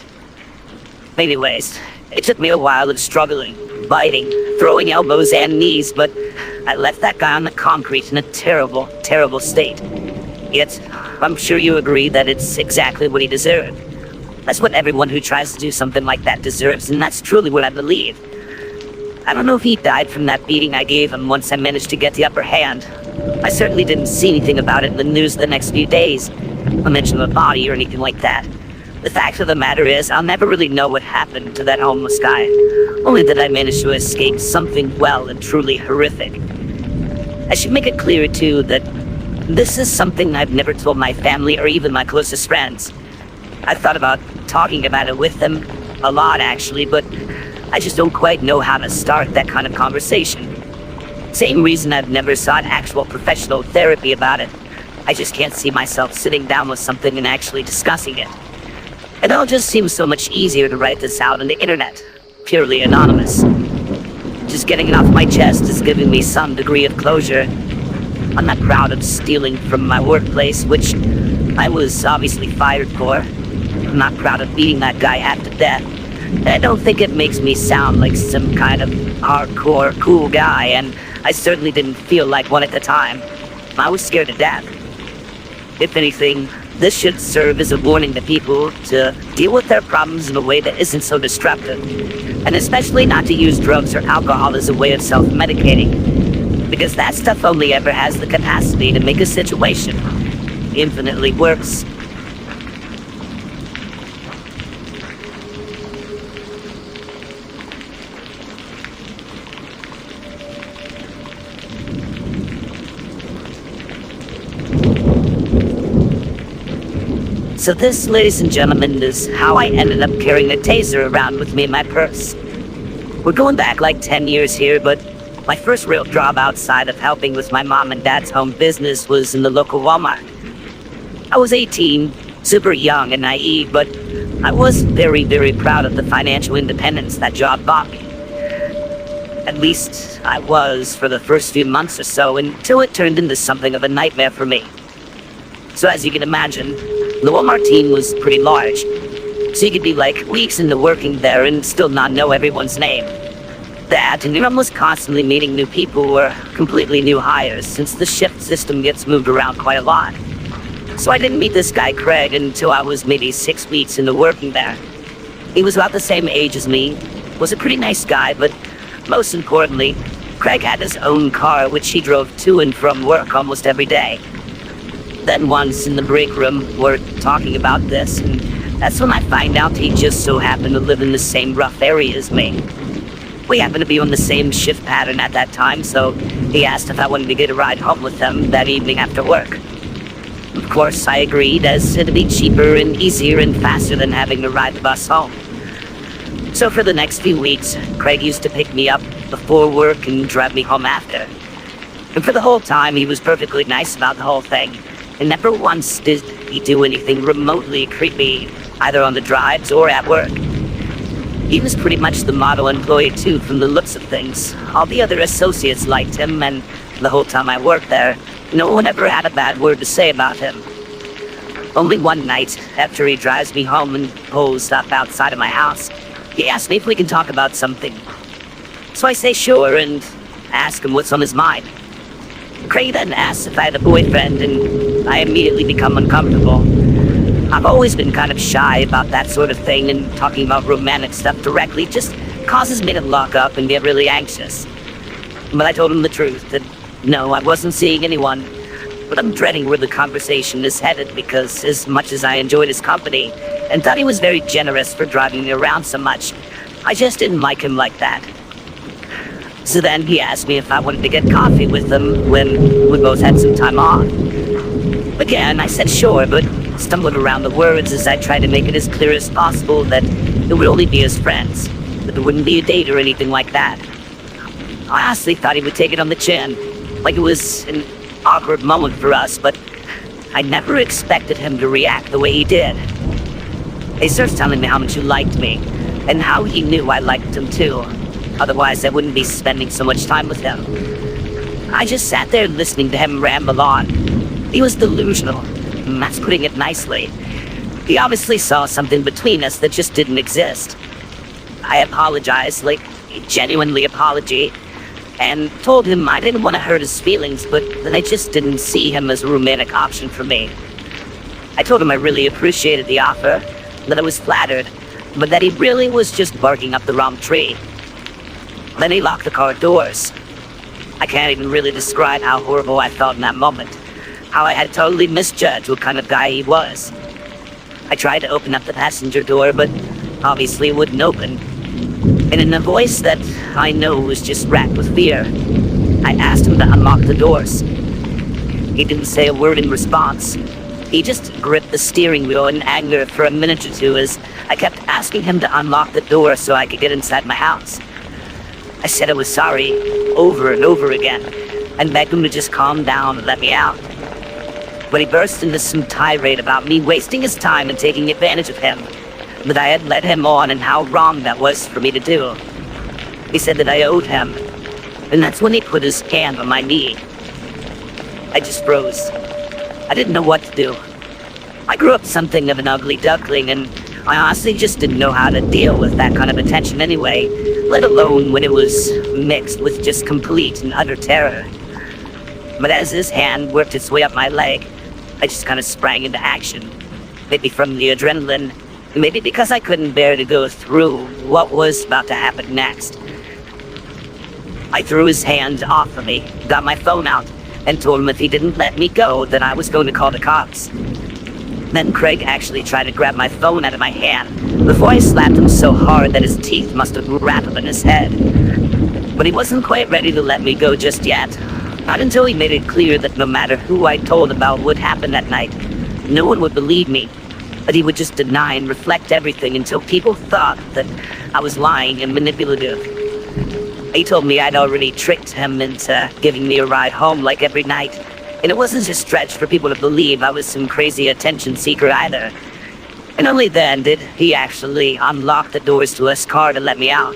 Anyways, it took me a while of struggling, biting, throwing elbows and knees, but I left that guy on the concrete in a terrible, terrible state. Yet, I'm sure you agree that it's exactly what he deserved. That's what everyone who tries to do something like that deserves, and that's truly what I believe. I don't know if he died from that beating I gave him once I managed to get the upper hand. I certainly didn't see anything about it in the news the next few days. No mention of a body or anything like that. The fact of the matter is, I'll never really know what happened to that homeless guy. Only that I managed to escape something well and truly horrific. I should make it clear, too, that this is something I've never told my family or even my closest friends. I've thought about talking about it with them a lot, actually, but I just don't quite know how to start that kind of conversation. Same reason I've never sought actual professional therapy about it. I just can't see myself sitting down with something and actually discussing it. It all just seems so much easier to write this out on the internet, purely anonymous. Just getting it off my chest is giving me some degree of closure. I'm not proud of stealing from my workplace, which I was obviously fired for. I'm not proud of beating that guy half to death. I don't think it makes me sound like some kind of hardcore cool guy, and I certainly didn't feel like one at the time. I was scared to death. If anything, this should serve as a warning to people to deal with their problems in a way that isn't so destructive, and especially not to use drugs or alcohol as a way of self-medicating, because that stuff only ever has the capacity to make a situation infinitely worse. So this, ladies and gentlemen, is how I ended up carrying a taser around with me in my purse. We're going back like 10 years here, but my first real job outside of helping with my mom and dad's home business was in the local Walmart. I was 18, super young and naive, but I was very, very proud of the financial independence that job brought me. At least I was for the first few months or so, until it turned into something of a nightmare for me. So as you can imagine, the Walmart team was pretty large, so you could be like weeks into working there and still not know everyone's name. That, and you're almost constantly meeting new people or completely new hires, since the shift system gets moved around quite a lot. So I didn't meet this guy Craig until I was maybe 6 weeks into working there. He was about the same age as me, was a pretty nice guy, but most importantly, Craig had his own car which he drove to and from work almost every day. Then once in the break room, we're talking about this, and that's when I find out he just so happened to live in the same rough area as me. We happened to be on the same shift pattern at that time, so he asked if I wanted to get a ride home with him that evening after work. Of course, I agreed, as it'd be cheaper and easier and faster than having to ride the bus home. So for the next few weeks, Craig used to pick me up before work and drive me home after. And for the whole time, he was perfectly nice about the whole thing. And never once did he do anything remotely creepy, either on the drives or at work. He was pretty much the model employee too, from the looks of things. All the other associates liked him, and the whole time I worked there, no one ever had a bad word to say about him. Only one night, after he drives me home and pulls up outside of my house, he asked me if we can talk about something. So I say sure, and ask him what's on his mind. Craig then asks if I had a boyfriend, and I immediately become uncomfortable. I've always been kind of shy about that sort of thing, and talking about romantic stuff directly just causes me to lock up and get really anxious. But I told him the truth, that no, I wasn't seeing anyone. But I'm dreading where the conversation is headed, because as much as I enjoyed his company, and thought he was very generous for driving me around so much, I just didn't like him like that. So then he asked me if I wanted to get coffee with him when we both had some time off. Again, I said sure, but stumbled around the words as I tried to make it as clear as possible that it would only be as friends, that there wouldn't be a date or anything like that. I honestly thought he would take it on the chin, like it was an awkward moment for us, but I never expected him to react the way he did. He starts telling me how much he liked me, and how he knew I liked him too. Otherwise, I wouldn't be spending so much time with him. I just sat there listening to him ramble on. He was delusional. That's putting it nicely. He obviously saw something between us that just didn't exist. I apologized, like a genuinely apology, and told him I didn't want to hurt his feelings, but that I just didn't see him as a romantic option for me. I told him I really appreciated the offer, that I was flattered, but that he really was just barking up the wrong tree. Then he locked the car doors. I can't even really describe how horrible I felt in that moment, how I had totally misjudged what kind of guy he was. I tried to open up the passenger door, but obviously it wouldn't open. And in a voice that I know was just racked with fear, I asked him to unlock the doors. He didn't say a word in response. He just gripped the steering wheel in anger for a minute or two as I kept asking him to unlock the door so I could get inside my house. I said I was sorry over and over again and begged him to just calm down and let me out. But he burst into some tirade about me wasting his time and taking advantage of him, that I had led him on and how wrong that was for me to do. He said that I owed him, and that's when he put his hand on my knee. I just froze. I didn't know what to do. I grew up something of an ugly duckling, and I honestly just didn't know how to deal with that kind of attention anyway, let alone when it was mixed with just complete and utter terror. But as his hand worked its way up my leg, I just kind of sprang into action. Maybe from the adrenaline, maybe because I couldn't bear to go through what was about to happen next. I threw his hand off of me, got my phone out, and told him if he didn't let me go, then I was going to call the cops. Then Craig actually tried to grab my phone out of my hand before I slapped him so hard that his teeth must have rattled in his head. But he wasn't quite ready to let me go just yet. Not until he made it clear that no matter who I told about what happened that night, no one would believe me. But he would just deny and reflect everything until people thought that I was lying and manipulative. He told me I'd already tricked him into giving me a ride home like every night. And it wasn't a stretch for people to believe I was some crazy attention seeker either. And only then did he actually unlock the doors to his car to let me out.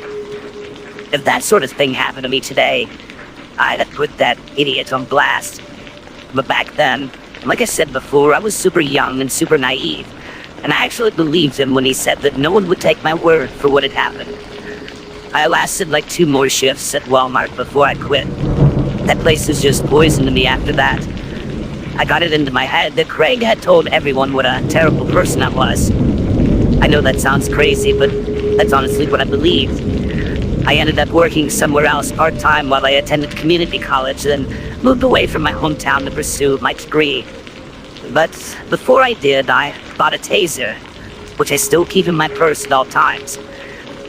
If that sort of thing happened to me today, I'd have put that idiot on blast. But back then, like I said before, I was super young and super naive. And I actually believed him when he said that no one would take my word for what had happened. I lasted like 2 more shifts at Walmart before I quit. That place was just poison to me after that. I got it into my head that Craig had told everyone what a terrible person I was. I know that sounds crazy, but that's honestly what I believed. I ended up working somewhere else part-time while I attended community college, then moved away from my hometown to pursue my degree. But before I did, I bought a taser, which I still keep in my purse at all times.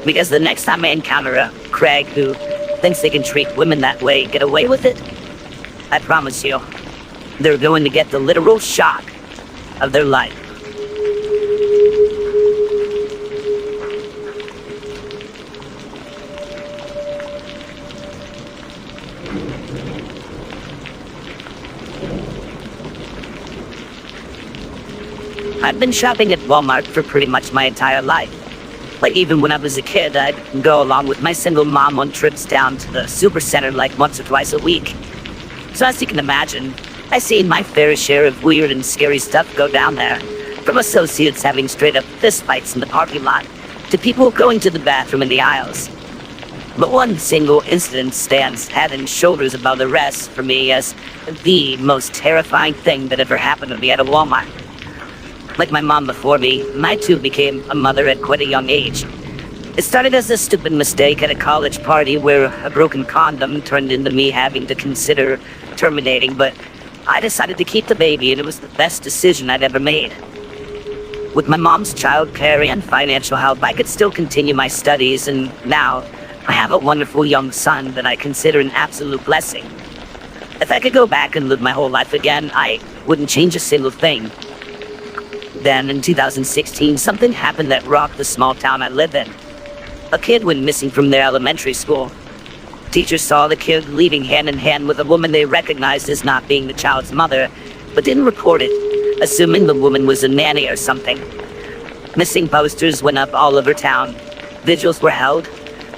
Because the next time I encounter a Craig who thinks they can treat women that way, get away with it, I promise you, they're going to get the literal shock of their life. I've been shopping at Walmart for pretty much my entire life. Like even when I was a kid, I'd go along with my single mom on trips down to the supercenter like once or twice a week. So as you can imagine, I've seen my fair share of weird and scary stuff go down there. From associates having straight up fistfights in the parking lot, to people going to the bathroom in the aisles. But one single incident stands head and shoulders above the rest for me as the most terrifying thing that ever happened to me at a Walmart. Like my mom before me, I too became a mother at quite a young age. It started as a stupid mistake at a college party where a broken condom turned into me having to consider terminating, but I decided to keep the baby and it was the best decision I'd ever made. With my mom's childcare and financial help, I could still continue my studies, and now I have a wonderful young son that I consider an absolute blessing. If I could go back and live my whole life again, I wouldn't change a single thing. Then, in 2016, something happened that rocked the small town I live in. A kid went missing from their elementary school. Teachers saw the kid leaving hand in hand with a woman they recognized as not being the child's mother, but didn't report it, assuming the woman was a nanny or something. Missing posters went up all over town. Vigils were held.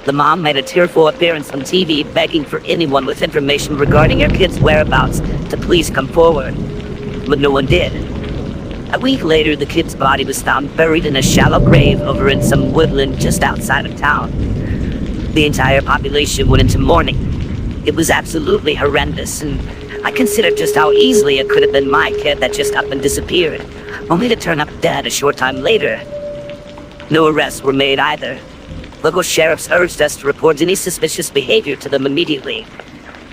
The mom made a tearful appearance on TV begging for anyone with information regarding her kid's whereabouts to please come forward. But no one did. A week later, the kid's body was found buried in a shallow grave over in some woodland just outside of town. The entire population went into mourning. It was absolutely horrendous, and I considered just how easily it could have been my kid that just up and disappeared, only to turn up dead a short time later. No arrests were made either. Local sheriffs urged us to report any suspicious behavior to them immediately.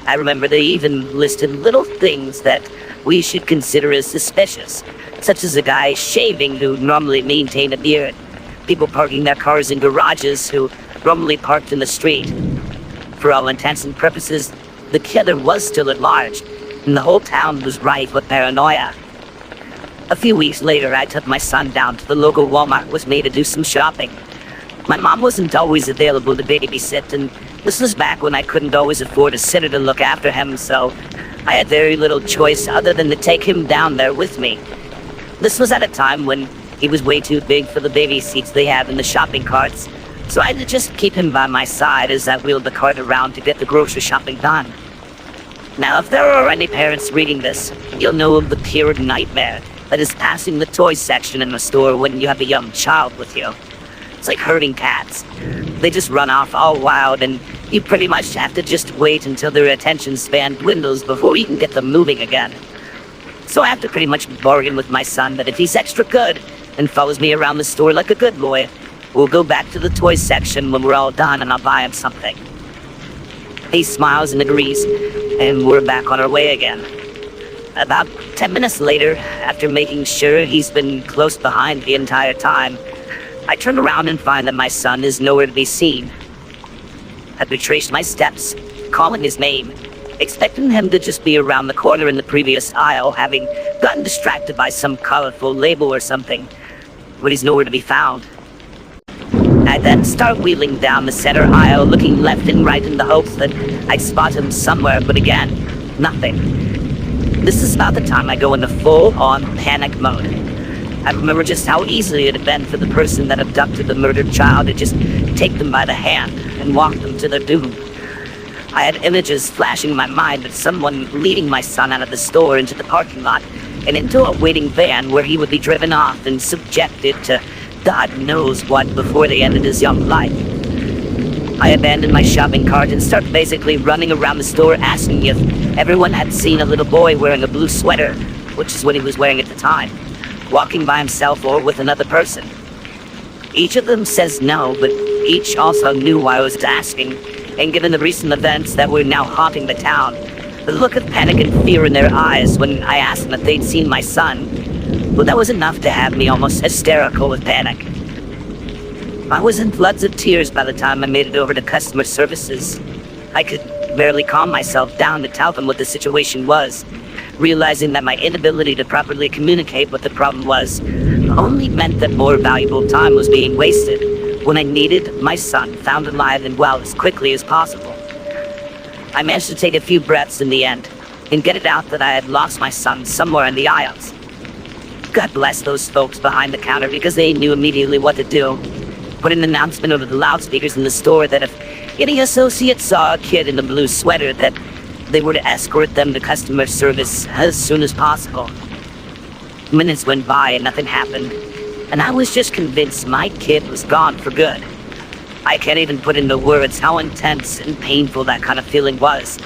I remember they even listed little things that we should consider as suspicious, such as a guy shaving who normally maintained a beard, people parking their cars in garages who normally parked in the street. For all intents and purposes, the killer was still at large, and the whole town was rife with paranoia. A few weeks later, I took my son down to the local Walmart with me to do some shopping. My mom wasn't always available to babysit, and this was back when I couldn't always afford a sitter to look after him, so I had very little choice other than to take him down there with me. This was at a time when he was way too big for the baby seats they have in the shopping carts, so I had to just keep him by my side as I wheeled the cart around to get the grocery shopping done. Now, if there are any parents reading this, you'll know of the pure nightmare that is passing the toy section in the store when you have a young child with you. It's like herding cats. They just run off all wild, and you pretty much have to just wait until their attention span dwindles before you can get them moving again. So I have to pretty much bargain with my son that if he's extra good and follows me around the store like a good boy, we'll go back to the toy section when we're all done and I'll buy him something. He smiles and agrees, and we're back on our way again. About 10 minutes later, after making sure he's been close behind the entire time, I turn around and find that my son is nowhere to be seen. I retraced my steps, calling his name, expecting him to just be around the corner in the previous aisle, having gotten distracted by some colorful label or something, but he's nowhere to be found. I then start wheeling down the center aisle, looking left and right in the hopes that I'd spot him somewhere, but again, nothing. This is about the time I go into full-on panic mode. I remember just how easily it had been for the person that abducted the murdered child to just take them by the hand and walk them to their doom. I had images flashing in my mind of someone leading my son out of the store into the parking lot and into a waiting van where he would be driven off and subjected to God knows what before they ended his young life. I abandoned my shopping cart and started basically running around the store asking if everyone had seen a little boy wearing a blue sweater, which is what he was wearing at the time, walking by himself or with another person. Each of them says no, but each also knew why I was asking, and given the recent events that were now haunting the town, the look of panic and fear in their eyes when I asked them if they'd seen my son, well, that was enough to have me almost hysterical with panic. I was in floods of tears by the time I made it over to customer services. I could barely calm myself down to tell them what the situation was, realizing that my inability to properly communicate what the problem was only meant that more valuable time was being wasted when I needed my son found alive and well as quickly as possible. I managed to take a few breaths in the end and get it out that I had lost my son somewhere in the aisles. God bless those folks behind the counter because they knew immediately what to do. Put an announcement over the loudspeakers in the store that if any associate saw a kid in a blue sweater that they were to escort them to customer service as soon as possible. Minutes went by and nothing happened, and I was just convinced my kid was gone for good. I can't even put into words how intense and painful that kind of feeling was.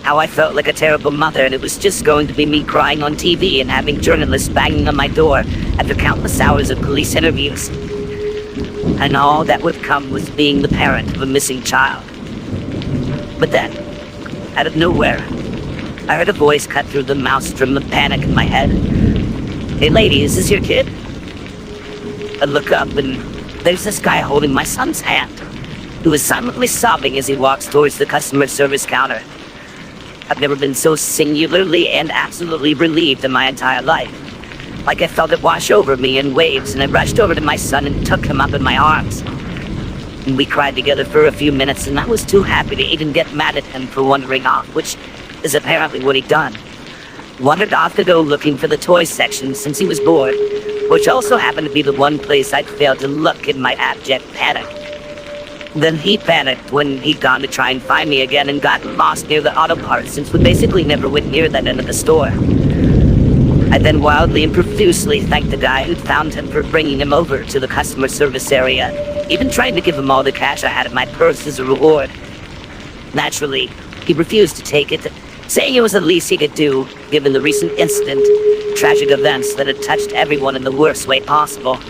How I felt like a terrible mother, and it was just going to be me crying on TV and having journalists banging on my door after countless hours of police interviews. And all that would come was being the parent of a missing child. But then, out of nowhere, I heard a voice cut through the maelstrom of panic in my head. "Hey lady, is this your kid?" I look up and there's this guy holding my son's hand, who is silently sobbing as he walks towards the customer service counter. I've never been so singularly and absolutely relieved in my entire life. Like I felt it wash over me in waves, and I rushed over to my son and took him up in my arms. And we cried together for a few minutes, and I was too happy to even get mad at him for wandering off, which is apparently what he'd done. Wandered off to go looking for the toy section since he was bored, which also happened to be the one place I'd failed to look in my abject panic. Then he panicked when he'd gone to try and find me again and got lost near the auto parts since we basically never went near that end of the store. I then wildly and profusely thanked the guy who'd found him for bringing him over to the customer service area, even trying to give him all the cash I had in my purse as a reward. Naturally, he refused to take it, saying it was the least he could do, given the recent incident, tragic events that had touched everyone in the worst way possible.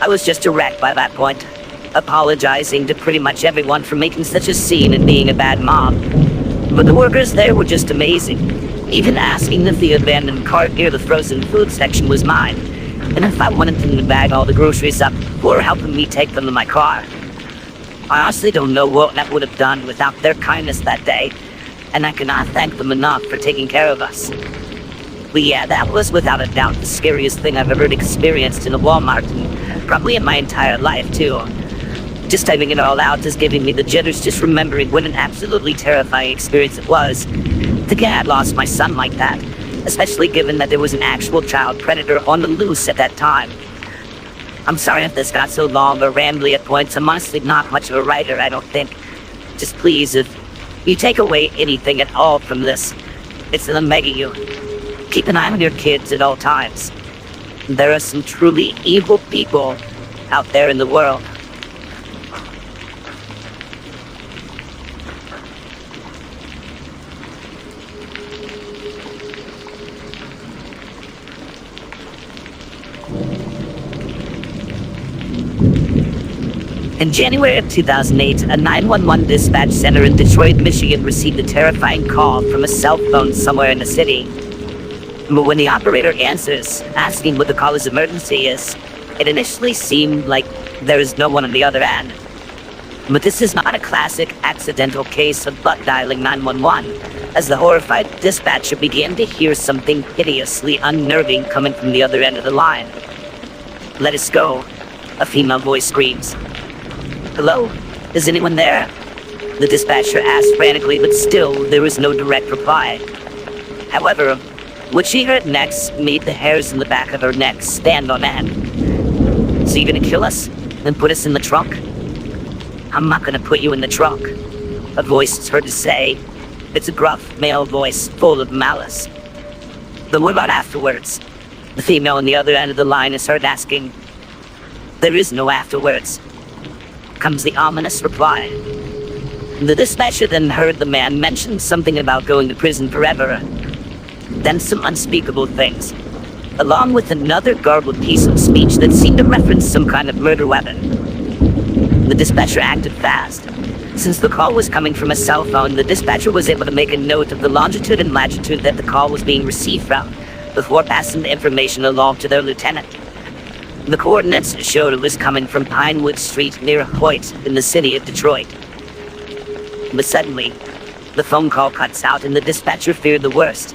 I was just a wreck by that point, apologizing to pretty much everyone for making such a scene and being a bad mom. But the workers there were just amazing, even asking if the abandoned cart near the frozen food section was mine, and if I wanted them to bag all the groceries up or helping me take them to my car. I honestly don't know what I would have done without their kindness that day, and I cannot thank them enough for taking care of us. But yeah, that was without a doubt the scariest thing I've ever experienced in a Walmart, and probably in my entire life too. Just typing it all out is giving me the jitters just remembering what an absolutely terrifying experience it was to get I'd lost my son like that, especially given that there was an actual child predator on the loose at that time. I'm sorry if this got so long or rambly at points. I'm honestly not much of a writer, I don't think. Just please, if you take away anything at all from this, it's that I'm begging you. Keep an eye on your kids at all times. There are some truly evil people out there in the world. In January of 2008, a 911 dispatch center in Detroit, Michigan received a terrifying call from a cell phone somewhere in the city. But when the operator answers, asking what the caller's emergency is, it initially seemed like there is no one on the other end. But this is not a classic accidental case of butt dialing 911, as the horrified dispatcher began to hear something hideously unnerving coming from the other end of the line. "Let us go," a female voice screams. "Hello? Is anyone there?" The dispatcher asked frantically, but still there was no direct reply. However, what she heard next made the hairs in the back of her neck stand on end. "So you're gonna kill us and put us in the trunk?" "I'm not gonna put you in the trunk," a voice is heard to say. It's a gruff male voice full of malice. "Then what about afterwards?" The female on the other end of the line is heard asking. "There is no afterwards," comes the ominous reply. The dispatcher then heard the man mention something about going to prison forever. Then some unspeakable things, along with another garbled piece of speech that seemed to reference some kind of murder weapon. The dispatcher acted fast. Since the call was coming from a cell phone, the dispatcher was able to make a note of the longitude and latitude that the call was being received from, before passing the information along to their lieutenant. The coordinates showed it was coming from Pinewood Street near Hoyt in the city of Detroit. But suddenly, the phone call cuts out and the dispatcher feared the worst.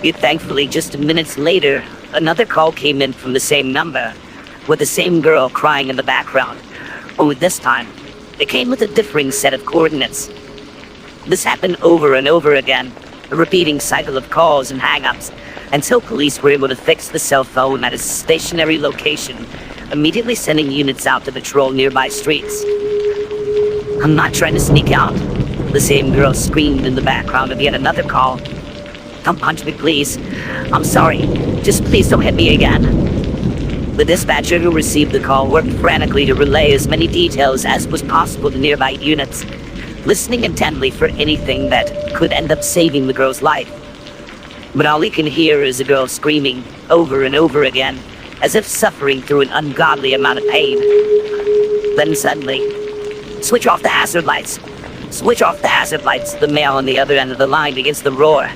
Yet thankfully, just minutes later, another call came in from the same number, with the same girl crying in the background. Only this time, it came with a differing set of coordinates. This happened over and over again, a repeating cycle of calls and hang-ups, until police were able to fix the cell phone at a stationary location, immediately sending units out to patrol nearby streets. "I'm not trying to sneak out," the same girl screamed in the background of yet another call. "Don't punch me, please. I'm sorry. Just please don't hit me again." The dispatcher who received the call worked frantically to relay as many details as was possible to nearby units, listening intently for anything that could end up saving the girl's life. But all he can hear is a girl screaming over and over again, as if suffering through an ungodly amount of pain. Then suddenly, "Switch off the hazard lights! Switch off the hazard lights!" the male on the other end of the line begins to roar.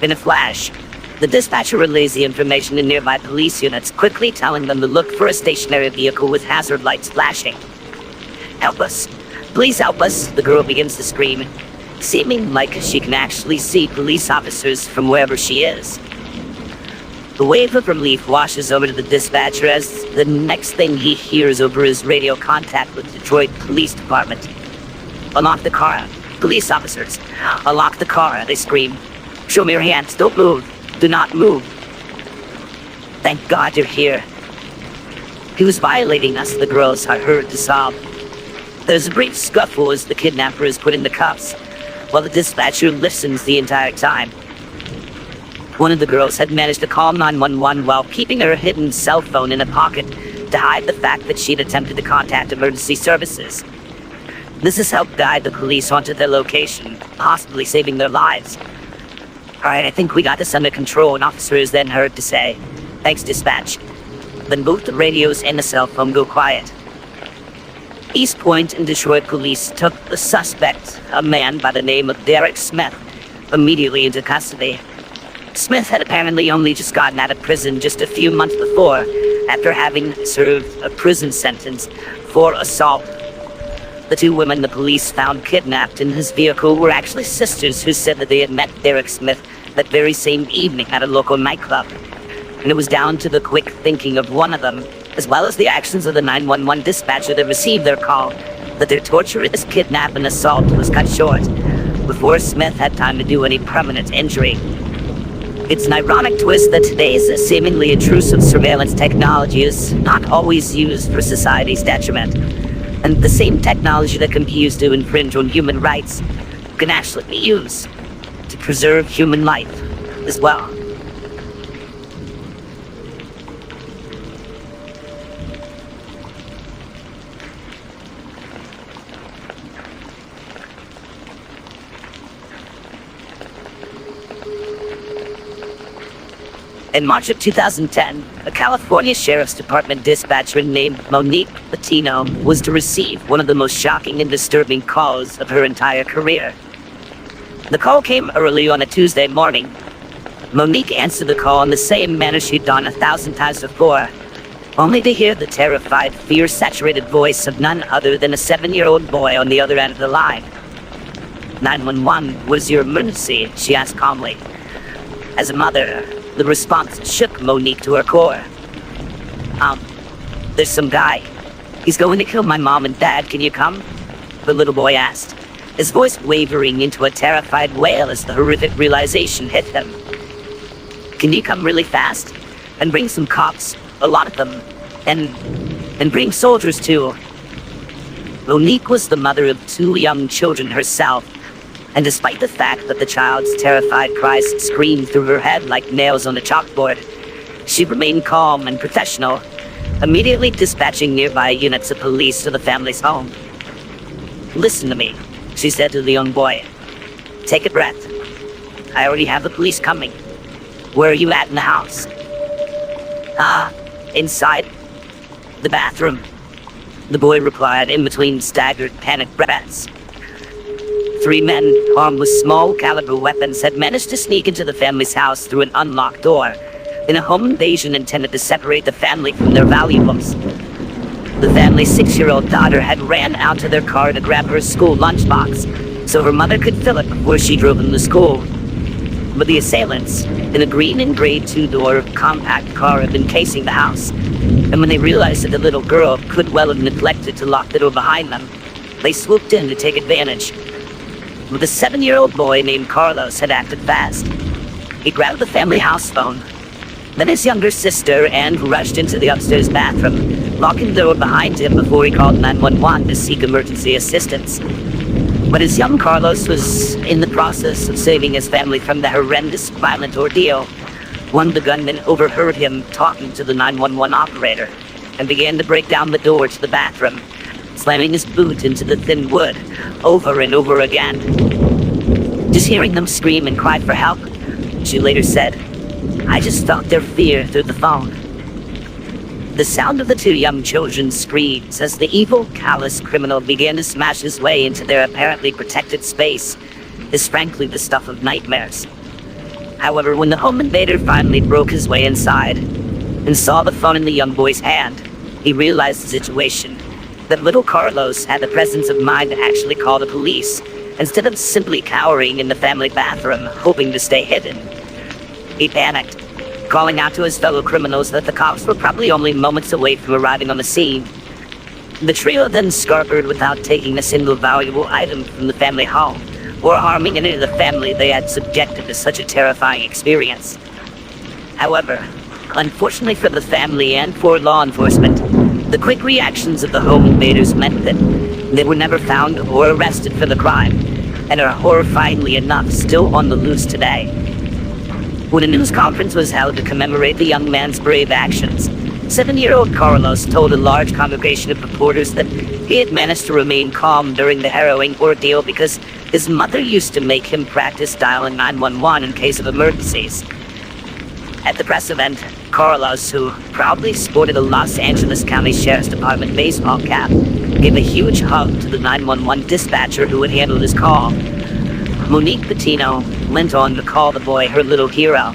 In a flash, the dispatcher relays the information to nearby police units, quickly telling them to look for a stationary vehicle with hazard lights flashing. "Help us! Please help us!" the girl begins to scream, seeming like she can actually see police officers from wherever she is. The wave of relief washes over to the dispatcher as the next thing he hears over his radio contact with the Detroit Police Department. "Unlock the car! Police officers! Unlock the car!" they scream. "Show me your hands! Don't move! Do not move!" "Thank God you're here." "He was violating us," the girls are heard to sob. There's a brief scuffle as the kidnapper is put in the cuffs, while the dispatcher listens the entire time. One of the girls had managed to call 911 while keeping her hidden cell phone in a pocket to hide the fact that she'd attempted to contact emergency services. This has helped guide the police onto their location, possibly saving their lives. Alright, I think we got this under control, an officer is then heard to say, "Thanks, dispatch." Then both the radios and the cell phone go quiet. East Point and Detroit police took the suspect, a man by the name of Derek Smith, immediately into custody. Smith had apparently only just gotten out of prison just a few months before, after having served a prison sentence for assault. The two women the police found kidnapped in his vehicle were actually sisters who said that they had met Derek Smith that very same evening at a local nightclub. And it was down to the quick thinking of one of them, as well as the actions of the 911 dispatcher that received their call, that their torturous kidnap and assault was cut short, before Smith had time to do any permanent injury. It's an ironic twist that today's seemingly intrusive surveillance technology is not always used for society's detriment, and the same technology that can be used to infringe on human rights can actually be used to preserve human life as well. In March of 2010, a California Sheriff's Department dispatcher named Monique Patino was to receive one of the most shocking and disturbing calls of her entire career. The call came early on a Tuesday morning. Monique answered the call in the same manner she'd done 1,000 times before, only to hear the terrified, fear-saturated voice of none other than a 7-year-old boy on the other end of the line. 911, what is your emergency? She asked calmly. As a mother, the response shook Monique to her core. There's some guy. He's going to kill my mom and dad, can you come? The little boy asked, his voice wavering into a terrified wail as the horrific realization hit him. Can you come really fast? And bring some cops, a lot of them, and bring soldiers too. Monique was the mother of 2 young children herself, and despite the fact that the child's terrified cries screamed through her head like nails on a chalkboard, she remained calm and professional, immediately dispatching nearby units of police to the family's home. Listen to me, she said to the young boy. Take a breath. I already have the police coming. Where are you at in the house? Inside the bathroom, the boy replied in between staggered, panicked breaths. 3 men, armed with small caliber weapons, had managed to sneak into the family's house through an unlocked door, in a home invasion intended to separate the family from their valuables. The family's 6-year-old daughter had ran out to their car to grab her school lunchbox, so her mother could fill it before she drove them to school. But the assailants, in a green and gray 2-door compact car, had been casing the house, and when they realized that the little girl could well have neglected to lock the door behind them, they swooped in to take advantage. But the 7-year-old boy named Carlos had acted fast. He grabbed the family house phone, then his younger sister, and rushed into the upstairs bathroom, locking the door behind him before he called 911 to seek emergency assistance. But as young Carlos was in the process of saving his family from the horrendous, violent ordeal, one of the gunmen overheard him talking to the 911 operator and began to break down the door to the bathroom, slamming his boot into the thin wood over and over again. Just hearing them scream and cry for help, she later said, I just felt their fear through the phone. The sound of the 2 young children's screams as the evil, callous criminal began to smash his way into their apparently protected space is frankly the stuff of nightmares. However, when the home invader finally broke his way inside and saw the phone in the young boy's hand, he realized the situation. That little Carlos had the presence of mind to actually call the police, instead of simply cowering in the family bathroom, hoping to stay hidden. He panicked, calling out to his fellow criminals that the cops were probably only moments away from arriving on the scene. The trio then scampered without taking a single valuable item from the family home, or harming any of the family they had subjected to such a terrifying experience. However, unfortunately for the family and for law enforcement, the quick reactions of the home invaders meant that They were never found or arrested for the crime, and are horrifyingly enough still on the loose today. When a news conference was held to commemorate the young man's brave actions, 7-year-old Carlos told a large congregation of reporters that he had managed to remain calm during the harrowing ordeal because his mother used to make him practice dialing 911 in case of emergencies. At the press event, Carlos, who proudly sported a Los Angeles County Sheriff's Department baseball cap, gave a huge hug to the 911 dispatcher who had handled his call. Monique Patino went on to call the boy her little hero,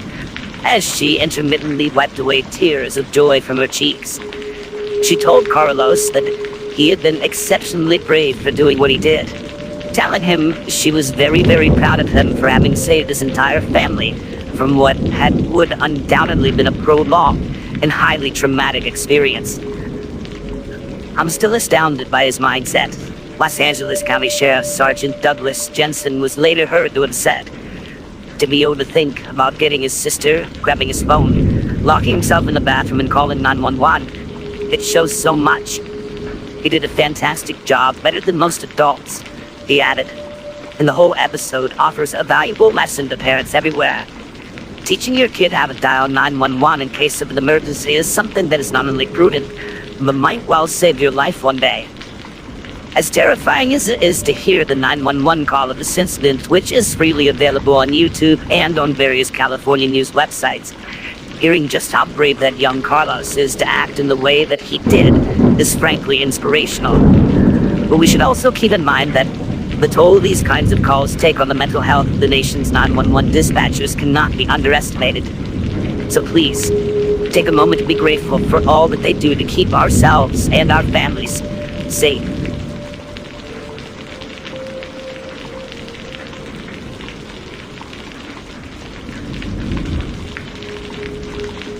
as she intermittently wiped away tears of joy from her cheeks. She told Carlos that he had been exceptionally brave for doing what he did, telling him she was very, very proud of him for having saved his entire family from what would undoubtedly been a prolonged and highly traumatic experience. I'm still astounded by his mindset. Los Angeles County Sheriff Sergeant Douglas Jensen was later heard to have said, to be able to think about getting his sister, grabbing his phone, locking himself in the bathroom and calling 911, it shows so much. He did a fantastic job, better than most adults, he added. And the whole episode offers a valuable lesson to parents everywhere. Teaching your kid how to dial 911 in case of an emergency is something that is not only prudent, but might well save your life one day. As terrifying as it is to hear the 911 call of this incident, which is freely available on YouTube and on various California news websites, hearing just how brave that young Carlos is to act in the way that he did is frankly inspirational. But we should also keep in mind that the toll these kinds of calls take on the mental health of the nation's 911 dispatchers cannot be underestimated. So please, take a moment to be grateful for all that they do to keep ourselves and our families safe.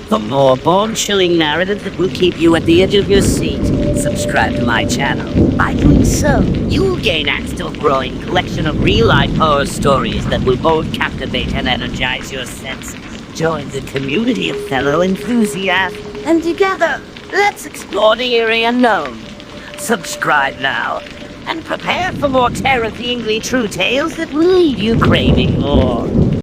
For more bone-chilling narrative that will keep you at the edge of your seat, subscribe to my channel. By doing so, you'll gain access to a growing collection of real-life horror stories that will both captivate and energize your senses. Join the community of fellow enthusiasts, and together, let's explore the eerie unknown. Subscribe now, and prepare for more terror-themed true tales that will leave you craving more.